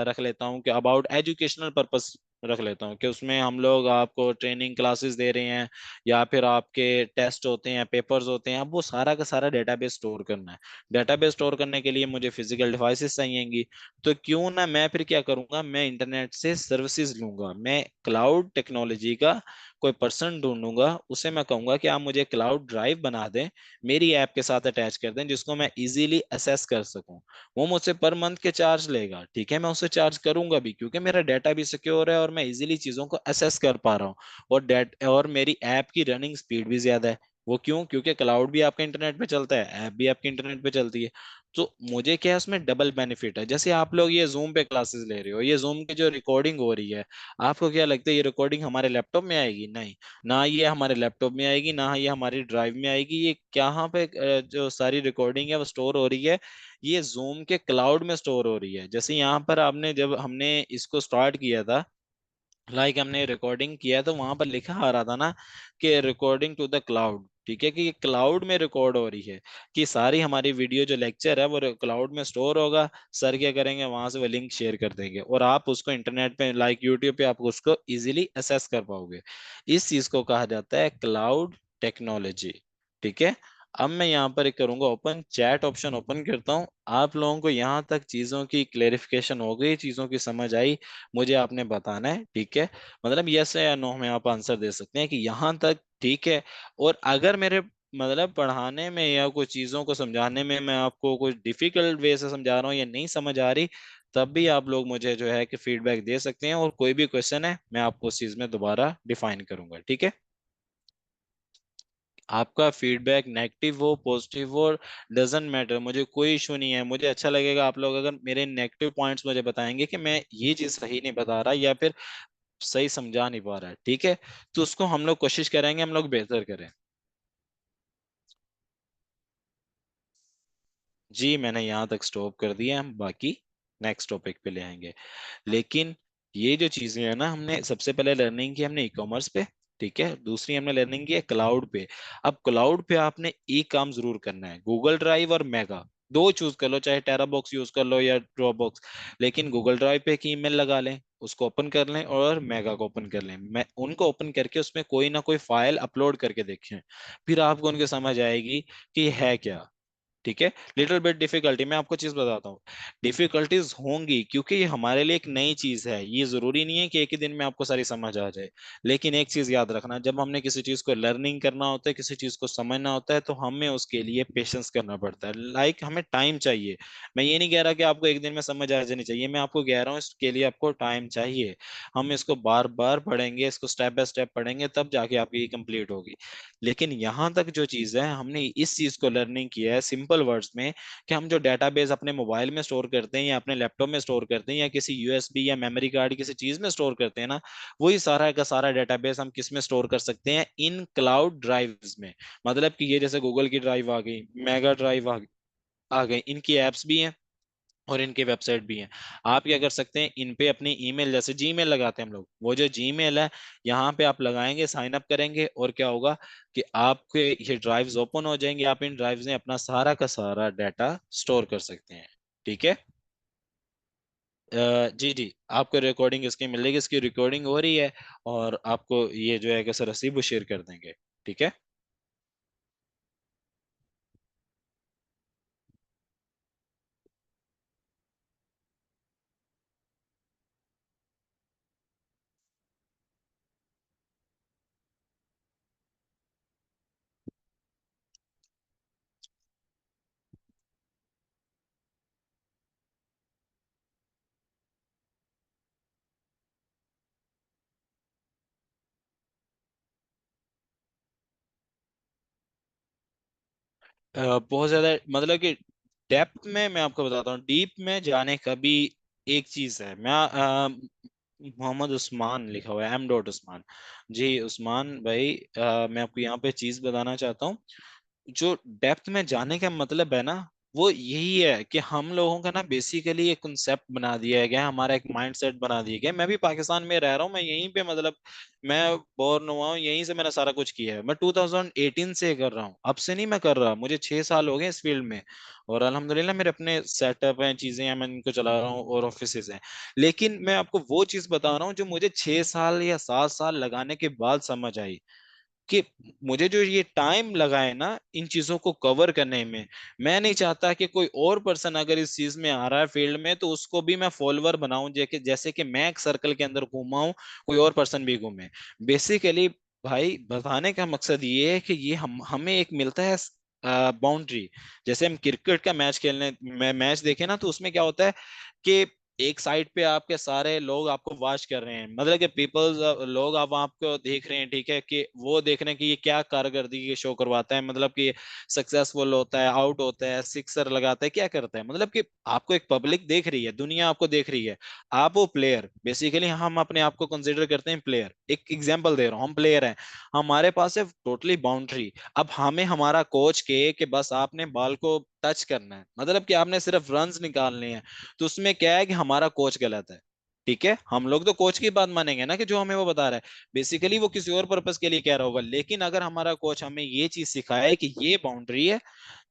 रख लेता हूँ कि अबाउट एजुकेशनल पर्पस रख लेता हूँ, कि उसमें हम लोग आपको ट्रेनिंग क्लासेस दे रहे हैं, या फिर आपके टेस्ट होते हैं, पेपर्स होते हैं। अब वो सारा का सारा डेटाबेस स्टोर करना है। डेटाबेस स्टोर करने के लिए मुझे फिजिकल डिवाइसेस चाहिएंगी। तो क्यों ना मैं फिर क्या करूंगा, मैं इंटरनेट से सर्विसेज लूंगा, मैं क्लाउड टेक्नोलॉजी का कोई पर्सन ढूंढूंगा, उसे मैं कहूंगा कि आप मुझे क्लाउड ड्राइव बना दें, मेरी ऐप के साथ अटैच कर दें, जिसको मैं इजीली असेस कर सकूं। वो मुझसे पर मंथ के चार्ज लेगा। ठीक है, मैं उससे चार्ज करूंगा भी, क्योंकि मेरा डाटा भी सिक्योर है और मैं इजीली चीजों को असेस कर पा रहा हूँ। और मेरी ऐप की रनिंग स्पीड भी ज्यादा है। वो क्यों, क्योंकि क्लाउड भी आपके इंटरनेट पे चलता है, ऐप भी आपके इंटरनेट पे चलती है। तो मुझे क्या है, उसमें डबल बेनिफिट है। जैसे आप लोग ये जूम पे क्लासेस ले रहे हो, ये जूम की जो रिकॉर्डिंग हो रही है, आपको क्या लगता है ये रिकॉर्डिंग हमारे लैपटॉप में आएगी? नहीं, ना ये हमारे लैपटॉप में आएगी, ना ये हमारी ड्राइव में आएगी। ये यहाँ पे जो सारी रिकॉर्डिंग है वो स्टोर हो रही है, ये जूम के क्लाउड में स्टोर हो रही है। जैसे यहाँ पर आपने, जब हमने इसको स्टार्ट किया था, हमने रिकॉर्डिंग किया, तो वहां पर लिखा आ रहा था ना कि रिकॉर्डिंग टू द क्लाउड। ठीक है, कि ये क्लाउड में रिकॉर्ड हो रही है, कि सारी हमारी वीडियो जो लेक्चर है वो क्लाउड में स्टोर होगा। सर क्या करेंगे, वहां से वो लिंक शेयर कर देंगे और आप उसको इंटरनेट पे लाइक यूट्यूब पे आप उसको इजीली असेस कर पाओगे। इस चीज को कहा जाता है क्लाउड टेक्नोलॉजी। ठीक है। अब मैं यहाँ पर एक करूंगा ओपन चैट ऑप्शन ओपन करता हूँ। आप लोगों को यहाँ तक चीजों की क्लेरिफिकेशन हो गई, चीजों की समझ आई, मुझे आपने बताना है। ठीक है, मतलब यस या नो में आप आंसर दे सकते हैं कि यहाँ तक ठीक है। और अगर मेरे मतलब पढ़ाने में या कुछ चीजों को समझाने में मैं आपको कुछ डिफिकल्ट वे से समझा रहा हूँ या नहीं समझ आ रही, तब भी आप लोग मुझे जो है कि फीडबैक दे सकते हैं, और कोई भी क्वेश्चन है मैं आपको उस चीज में दोबारा डिफाइन करूंगा। ठीक है। आपका फीडबैक नेगेटिव हो पॉजिटिव हो, डजेंट मैटर, मुझे कोई इशू नहीं है। मुझे अच्छा लगेगा आप लोग अगर मेरे नेगेटिव पॉइंट्स मुझे बताएंगे कि मैं ये चीज सही नहीं बता रहा या फिर सही समझा नहीं पा रहा है। ठीक है, तो उसको हम लोग कोशिश करेंगे हम लोग बेहतर करें। जी मैंने यहाँ तक स्टॉप कर दिया, हम बाकी नेक्स्ट टॉपिक पे ले आएंगे। लेकिन ये जो चीजें हैं ना, हमने सबसे पहले लर्निंग की हमने ई कॉमर्स पे। ठीक है, दूसरी हमने लर्निंग की है क्लाउड पे। अब क्लाउड पे आपने एक काम जरूर करना है, गूगल ड्राइव और मेगा, दो चूज कर लो, चाहे टेरा बॉक्स यूज कर लो या ड्रॉप बॉक्स। लेकिन गूगल ड्राइव पे एक ईमेल लगा लें, उसको ओपन कर लें, और मेगा को ओपन कर लें। मैं उनको ओपन करके उसमें कोई ना कोई फाइल अपलोड करके देखें, फिर आपको उनकी समझ आएगी कि ये है क्या। ठीक है, लिटिल बिट डिफिकल्टी, मैं आपको चीज बताता हूँ। डिफिकल्टीज होंगी क्योंकि ये हमारे लिए एक नई चीज है, ये जरूरी नहीं है कि एक ही दिन में आपको सारी समझ आ जाए। लेकिन एक चीज याद रखना, जब हमने किसी चीज को लर्निंग करना होता है, किसी चीज को समझना होता है, तो हमें उसके लिए पेशेंस करना पड़ता है, लाइक हमें टाइम चाहिए। मैं ये नहीं कह रहा कि आपको एक दिन में समझ आ जानी चाहिए, मैं आपको कह रहा हूँ इसके लिए आपको टाइम चाहिए। हम इसको बार बार पढ़ेंगे, इसको स्टेप बाय स्टेप पढ़ेंगे, तब जाके आपकी कंप्लीट होगी। लेकिन यहाँ तक जो चीज है, हमने इस चीज को लर्निंग किया है सिंपल वर्ड्स में, कि हम जो डेटाबेस अपने मोबाइल में स्टोर करते हैं या अपने लैपटॉप में स्टोर करते हैं या किसी यूएसबी या मेमोरी कार्ड किसी चीज में स्टोर करते हैं ना, वही सारा का सारा डेटाबेस हम किस में स्टोर कर सकते हैं, इन क्लाउड ड्राइव्स में। मतलब कि ये जैसे गूगल की ड्राइव आ गई, मेगा ड्राइव आ गई, इनकी एप्स भी हैं और इनके वेबसाइट भी हैं। आप क्या कर सकते हैं, इन पे अपनी ईमेल, जैसे जीमेल लगाते हैं हम लोग, वो जो जीमेल है यहाँ पे आप लगाएंगे, साइन अप करेंगे, और क्या होगा कि आपके ये ड्राइव्स ओपन हो जाएंगे, आप इन ड्राइव्स में अपना सारा का सारा डाटा स्टोर कर सकते हैं। ठीक है। जी जी, आपको रिकॉर्डिंग इसकी मिलेगी, इसकी रिकॉर्डिंग हो रही है, और आपको ये जो है कि सर रसीद वो शेयर कर देंगे। ठीक है। बहुत ज्यादा, मतलब कि डेप्थ में मैं आपको बताता हूँ, डीप में जाने का भी एक चीज है। मैं मोहम्मद उस्मान लिखा हुआ है, एम डॉट उस्मान। जी उस्मान भाई, मैं आपको यहाँ पे चीज बताना चाहता हूँ। जो डेप्थ में जाने का मतलब है ना, वो यही है कि हम लोगों का ना बेसिकली एक कॉन्सेप्ट बना दिया गया है, हमारा एक माइंड सेट बना दिया गया है। मैं भी पाकिस्तान में रह रहा हूँ, मैं यहीं पे मतलब मैं बोर्न हुआ हूँ, यहीं से मैंने सारा कुछ किया है। मैं 2018 से कर रहा हूँ, अब से नहीं मैं कर रहा, मुझे 6 साल हो गए इस फील्ड में। और अल्हम्दुलिल्लाह मेरे अपने सेटअप हैं, चीजें हैं, मैं इनको चला रहा हूँ और ऑफिसेज हैं। लेकिन मैं आपको वो चीज बता रहा हूँ जो मुझे 6 साल या 7 साल लगाने के बाद समझ आई, कि मुझे जो ये टाइम लगा है ना इन चीजों को कवर करने में, मैं नहीं चाहता कि कोई और पर्सन अगर इस चीज में आ रहा है फील्ड में तो उसको भी मैं फॉलोअर बनाऊं, जैसे कि मैं एक सर्कल के अंदर घूमा हूं, कोई और पर्सन भी घूमे। बेसिकली भाई बताने का मकसद ये है कि ये हम हमें एक मिलता है बाउंड्री। जैसे हम क्रिकेट का मैच खेलने मैच देखें ना, तो उसमें क्या होता है कि एक साइड पे आपके सारे लोग आपको वॉच कर रहे हैं, मतलब कि पीपल्स लोग आप आपको देख रहे हैं। ठीक है, कि वो देख रहे हैं कि ये क्या कारकर्दगी शो करवाता है, मतलब कि सक्सेसफुल होता है, आउट होता है, सिक्सर लगाता है, क्या करता है, मतलब कि आपको एक पब्लिक देख रही है, दुनिया आपको देख रही है। आप वो प्लेयर, बेसिकली हम अपने आप को कंसिडर करते हैं प्लेयर, एक एग्जांपल दे रहा हूँ, हम प्लेयर हैं, हमारे पास है टोटली बाउंड्री। अब हमें हमारा कोच के कि बस आपने बॉल को टच करना है, मतलब कि आपने सिर्फ रन्स निकालने हैं, तो उसमें क्या है कि हमारा कोच गलत है। ठीक है, हम लोग तो कोच की बात मानेंगे ना कि जो हमें वो बता रहा है, बेसिकली वो किसी और पर्पस के लिए कह रहा होगा, लेकिन अगर हमारा कोच हमें ये चीज सिखाए कि ये बाउंड्री है,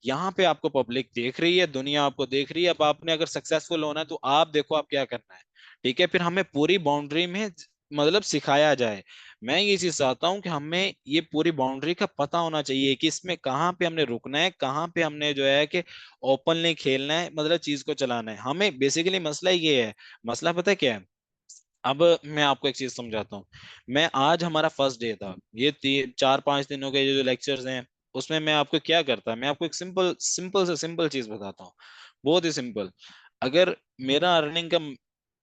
यहाँ पे आपको पब्लिक देख रही है, दुनिया आपको देख रही है, अब आपने अगर सक्सेसफुल होना है तो आप देखो आप क्या करना है। ठीक है, फिर हमें पूरी बाउंड्री में मतलब सिखाया जाए। मैं ये चीज चाहता हूँ कि हमें ये पूरी बाउंड्री का पता होना चाहिए कि इसमें कहाँ पे हमने रुकना है, कहाँ पे हमने जो है कि ओपनली खेलना है, मतलब चीज को चलाना है। हमें बेसिकली मसला ये है, मसला पता है क्या है। अब मैं आपको एक चीज समझाता हूँ। मैं आज हमारा फर्स्ट डे था, ये 4-5 दिनों के जो लेक्चर्स हैं, उसमें मैं आपको क्या करता, मैं आपको एक सिंपल सिंपल से सिंपल चीज बताता हूँ, बहुत ही सिंपल। अगर मेरा अर्निंग का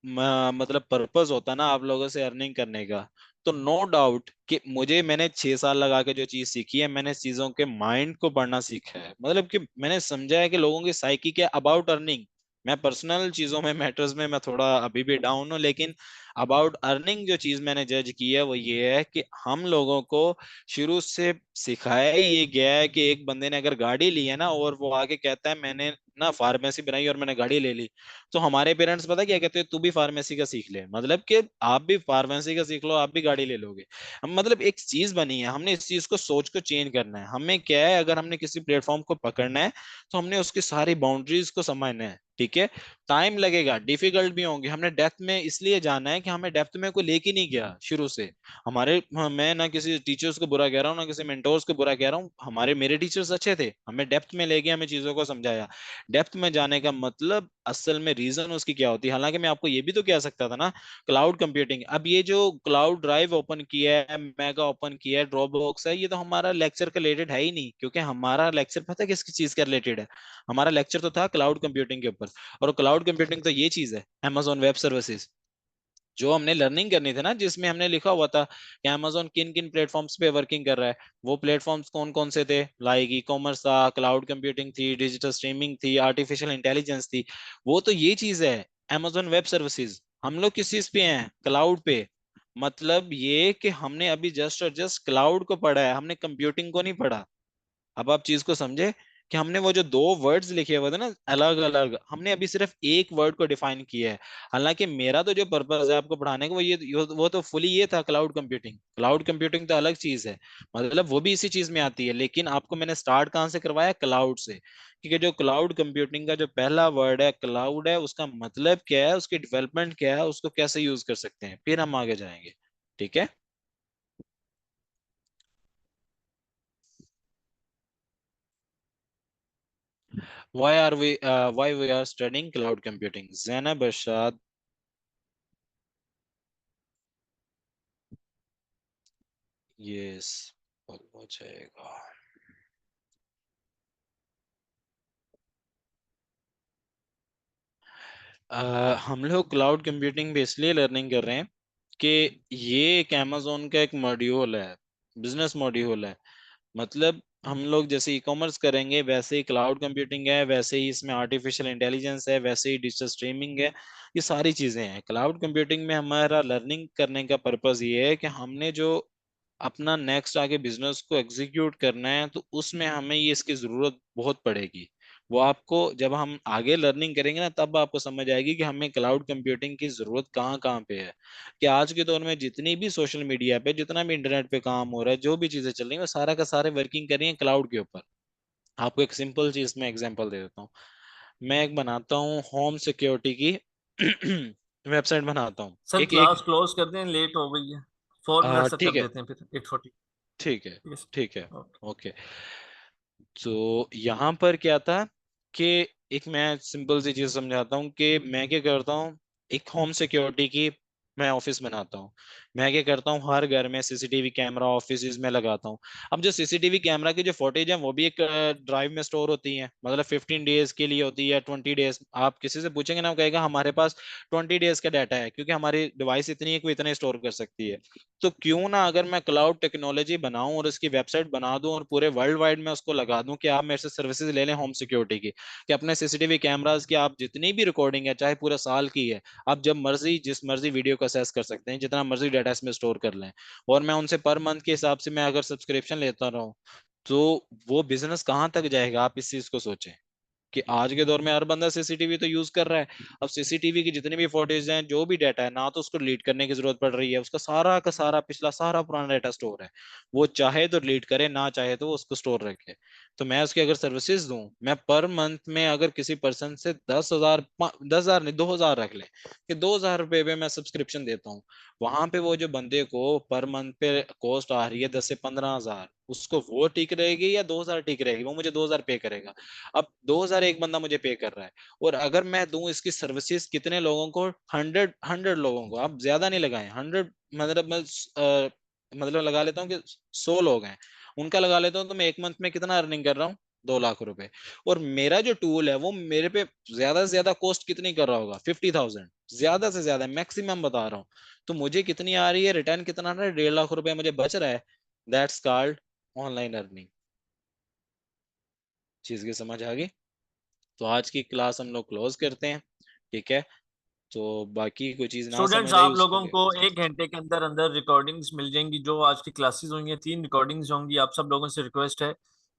मतलब पर्पस होता ना आप लोगों से अर्निंग करने का, तो नो डाउट कि मैंने 6 साल लगा के जो चीज सीखी है, मैंने चीजों के माइंड को पढ़ना सीखा है, मतलब कि मैंने समझा है कि लोगों की साइकी क्या अबाउट अर्निंग। मैं पर्सनल चीजों में मैटर्स में मैं थोड़ा अभी भी डाउन हूँ, लेकिन अबाउट अर्निंग जो चीज मैंने जज की है वो ये है कि हम लोगों को शुरू से सिखाया ही ये गया है कि एक बंदे ने अगर गाड़ी ली है ना और वो आके कहता है मैंने ना फार्मेसी बनाई और मैंने गाड़ी ले ली, तो हमारे पेरेंट्स पता क्या कहते हैं, तू भी फार्मेसी का सीख ले, मतलब कि आप भी फार्मेसी का सीख लो, आप भी गाड़ी ले लोगे। हम मतलब एक चीज बनी है, हमने इस चीज को सोच को चेंज करना है। हमें क्या है, अगर हमने किसी प्लेटफॉर्म को पकड़ना है तो हमने उसकी सारी बाउंड्रीज को समझना है। ठीक है, टाइम लगेगा, डिफिकल्ट भी होंगे, हमने डेप्थ में इसलिए जाना है कि हमें डेप्थ में कोई लेके नहीं गया शुरू से। मैं ना किसी टीचर्स को बुरा कह रहा हूँ ना किसी मेंटोर्स को बुरा कह रहा हूँ, हमारे मेरे टीचर्स अच्छे थे, हमें डेप्थ में ले गए, हमें चीजों को समझाया। डेप्थ में जाने का मतलब असल में रीजन उसकी क्या होती है, हालांकि मैं आपको ये भी तो कह सकता था ना, क्लाउड कंप्यूटिंग। अब ये जो क्लाउड ड्राइव ओपन किया है, मेगा ओपन किया है, ड्रॉप बॉक्स है, ये तो हमारा लेक्चर का रिलेटेड है ही नहीं, क्योंकि हमारा लेक्चर पता है किसकी चीज का रिलेटेड है, हमारा लेक्चर तो था क्लाउड कंप्यूटिंग के ऊपर। और क्लाउड कंप्यूटिंग तो ये चीज है, amazon वेब सर्विसेज, जो हमने लर्निंग करनी थी ना, जिसमें हमने लिखा हुआ था कि amazon किन किन प्लेटफॉर्म्स पे वर्किंग कर रहा है। वो प्लेटफॉर्म्स कौन कौन से थे, लाइक ई कॉमर्स था, क्लाउड कंप्यूटिंग थी, डिजिटल स्ट्रीमिंग थी, आर्टिफिशियल इंटेलिजेंस थी। वो तो ये चीज है, amazon वेब सर्विसेज। हम लोग किस चीज पे हैं, क्लाउड पे। मतलब ये कि हमने अभी जस्ट और जस्ट क्लाउड को पढ़ा है, हमने कंप्यूटिंग को नहीं पढ़ा। अब आप चीज को समझे कि हमने वो जो दो वर्ड्स लिखे हुए थे ना अलग अलग, हमने अभी सिर्फ एक वर्ड को डिफाइन किया है। हालांकि मेरा तो जो पर्पस है आपको पढ़ाने का वो वो तो फुली ये था, क्लाउड कंप्यूटिंग। क्लाउड कंप्यूटिंग तो अलग चीज है, मतलब वो भी इसी चीज में आती है, लेकिन आपको मैंने स्टार्ट कहाँ से करवाया, क्लाउड से। क्योंकि जो क्लाउड कंप्यूटिंग का जो पहला वर्ड है क्लाउड है, उसका मतलब क्या है, उसकी डेवलपमेंट क्या है, उसको कैसे यूज कर सकते हैं, फिर हम आगे जाएंगे। ठीक है। Why we are studying cloud computing, Zainab Arshad? Yes, हो जाएगा। हम लोग क्लाउड कंप्यूटिंग भी इसलिए लर्निंग कर रहे हैं कि ये एक amazon का एक मॉड्यूल है, बिजनेस मॉड्यूल है। मतलब हम लोग जैसे ई कॉमर्स करेंगे वैसे ही क्लाउड कंप्यूटिंग है, वैसे ही इसमें आर्टिफिशियल इंटेलिजेंस है, वैसे ही डिजिटल स्ट्रीमिंग है। ये सारी चीजें हैं क्लाउड कंप्यूटिंग में। हमारा लर्निंग करने का पर्पस ये है कि हमने जो अपना नेक्स्ट आगे बिजनेस को एग्जीक्यूट करना है तो उसमें हमें ये इसकी जरूरत बहुत पड़ेगी। वो आपको जब हम आगे लर्निंग करेंगे ना तब आपको समझ आएगी कि हमें क्लाउड कंप्यूटिंग की जरूरत कहाँ कहाँ पे है। कि आज के दौर में जितनी भी सोशल मीडिया पे जितना भी इंटरनेट पे काम हो रहा है, जो भी चीजें चल रही हैं वो सारा का सारे वर्किंग कर रही हैं क्लाउड के ऊपर। आपको एक सिंपल चीज में एग्जांपल दे देता हूँ। मैं एक बनाता हूँ होम सिक्योरिटी की वेबसाइट बनाता हूँ, सर एक एक क्लास क्लोज कर दें, लेट हो गई है। 4 मिनट तक ठीक कर है, देते हैं फिर 8:40। ठीक है, ठीक है ठीक है। Sir, okay. ओके, तो यहाँ पर क्या था कि एक मैं सिंपल सी चीज समझाता हूँ कि मैं क्या करता हूँ। एक होम सिक्योरिटी की मैं ऑफिस बनाता हूँ। मैं क्या करता हूँ, हर घर में सीसीटीवी कैमरा ऑफिस में लगाता हूँ। अब जो सीसीटीवी कैमरा की जो फुटेज है वो भी एक ड्राइव में स्टोर होती है, मतलब 15 डेज के लिए होती है, 20 डेज। आप किसी से पूछेंगे ना वो कहेगा हमारे पास 20 डेज का डाटा है, क्योंकि हमारी डिवाइस इतनी है कि वो इतना स्टोर कर सकती है। तो क्यों ना अगर मैं क्लाउड टेक्नोलॉजी बनाऊं और इसकी वेबसाइट बना दूं और पूरे वर्ल्ड वाइड में उसको लगा दूं कि आप मेरे से सर्विसेज ले लें होम सिक्योरिटी की, कि अपने सीसीटीवी कैमरास की आप जितनी भी रिकॉर्डिंग है चाहे पूरे साल की है, आप जब मर्जी जिस मर्जी वीडियो को असेस कर सकते हैं, जितना मर्जी डाटा इसमें स्टोर कर लें। और मैं उनसे पर मंथ के हिसाब से मैं अगर सब्सक्रिप्शन लेता रहूं, तो वो बिजनेस कहाँ तक जाएगा, आप इस चीज को सोचें। कि आज के दौर में हर बंदा सीसीटीवी तो यूज कर रहा है। अब सीसीटीवी की जितनी भी फुटेज हैं, जो भी डाटा है, ना तो उसको डिलीट करने की जरूरत पड़ रही है, उसका सारा का सारा पिछला सारा पुराना डाटा स्टोर है। वो चाहे तो डिलीट करे, ना चाहे तो वो उसको स्टोर रखे। तो मैं उसकी अगर सर्विसेज दूं, मैं पर मंथ में अगर किसी पर्सन से 10,000, 10,000 नहीं 2,000 रख ले, कि 2,000 रुपये पे मैं सब्सक्रिप्शन देता हूँ, वहां पे वो जो बंदे को पर मंथ पे कॉस्ट आ रही है 10 से 15,000, उसको वो ठीक रहेगी या 2,000 ठीक रहेगी? वो मुझे 2,000 पे करेगा। अब 2,000 एक बंदा मुझे पे कर रहा है, और अगर मैं दूं इसकी सर्विसेज कितने लोगों को, 100 लोगों को, आप ज्यादा नहीं लगाएं, 100 मतलब मैं मतलब लगा लेता हूँ कि 100 लोग हैं, उनका लगा लेता हूँ, तो मैं एक मंथ में कितना अर्निंग कर रहा हूँ? 2 लाख रुपए। और मेरा जो टूल है वो मेरे पे ज्यादा से ज्यादा कॉस्ट कितनी कर रहा होगा? 50,000, ज्यादा से ज्यादा मैक्सिमम बता रहा हूँ। तो मुझे कितनी आ रही है, रिटर्न कितना आ रहा है? 1.5 लाख रुपए मुझे बच रहा है। That's called online earning. चीज की समझ आ गई? तो आज की क्लास हम लोग क्लोज करते हैं, ठीक है? तो बाकी कोई चीज ना स्टूडेंट्स, समझ आई आप उसको लोगों क्या? को 1 घंटे के अंदर अंदर रिकॉर्डिंग्स मिल जाएंगी। जो आज की क्लासेस होंगी 3 रिकॉर्डिंग्स होंगी। आप सब लोगों से रिक्वेस्ट है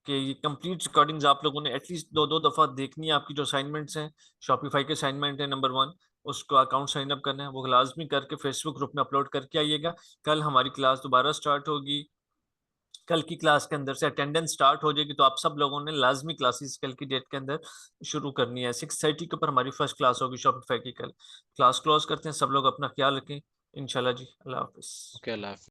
कि ये कंप्लीट रिकॉर्डिंग्स आप लोगों ने एटलीस्ट दो दो दफा देखनी है। आपकी जो असाइनमेंट्स हैं, शॉपिफाई के असाइनमेंट है नंबर 1, उसको अकाउंट साइन अप करना है, वो लाजमी करके फेसबुक ग्रुप में अपलोड करके आइएगा। कल हमारी क्लास दोबारा स्टार्ट होगी। कल की क्लास के अंदर से अटेंडेंस स्टार्ट हो जाएगी, तो आप सब लोगों ने लाजमी क्लासेस कल की डेट के अंदर शुरू करनी है। 6:30 के ऊपर हमारी फर्स्ट क्लास होगी शॉपिफाई की। कल क्लास क्लोज करते हैं। सब लोग अपना ख्याल रखें। इंशाल्लाह जी, अल्लाह हाफिज। ओके, अल्लाह हाफिज़।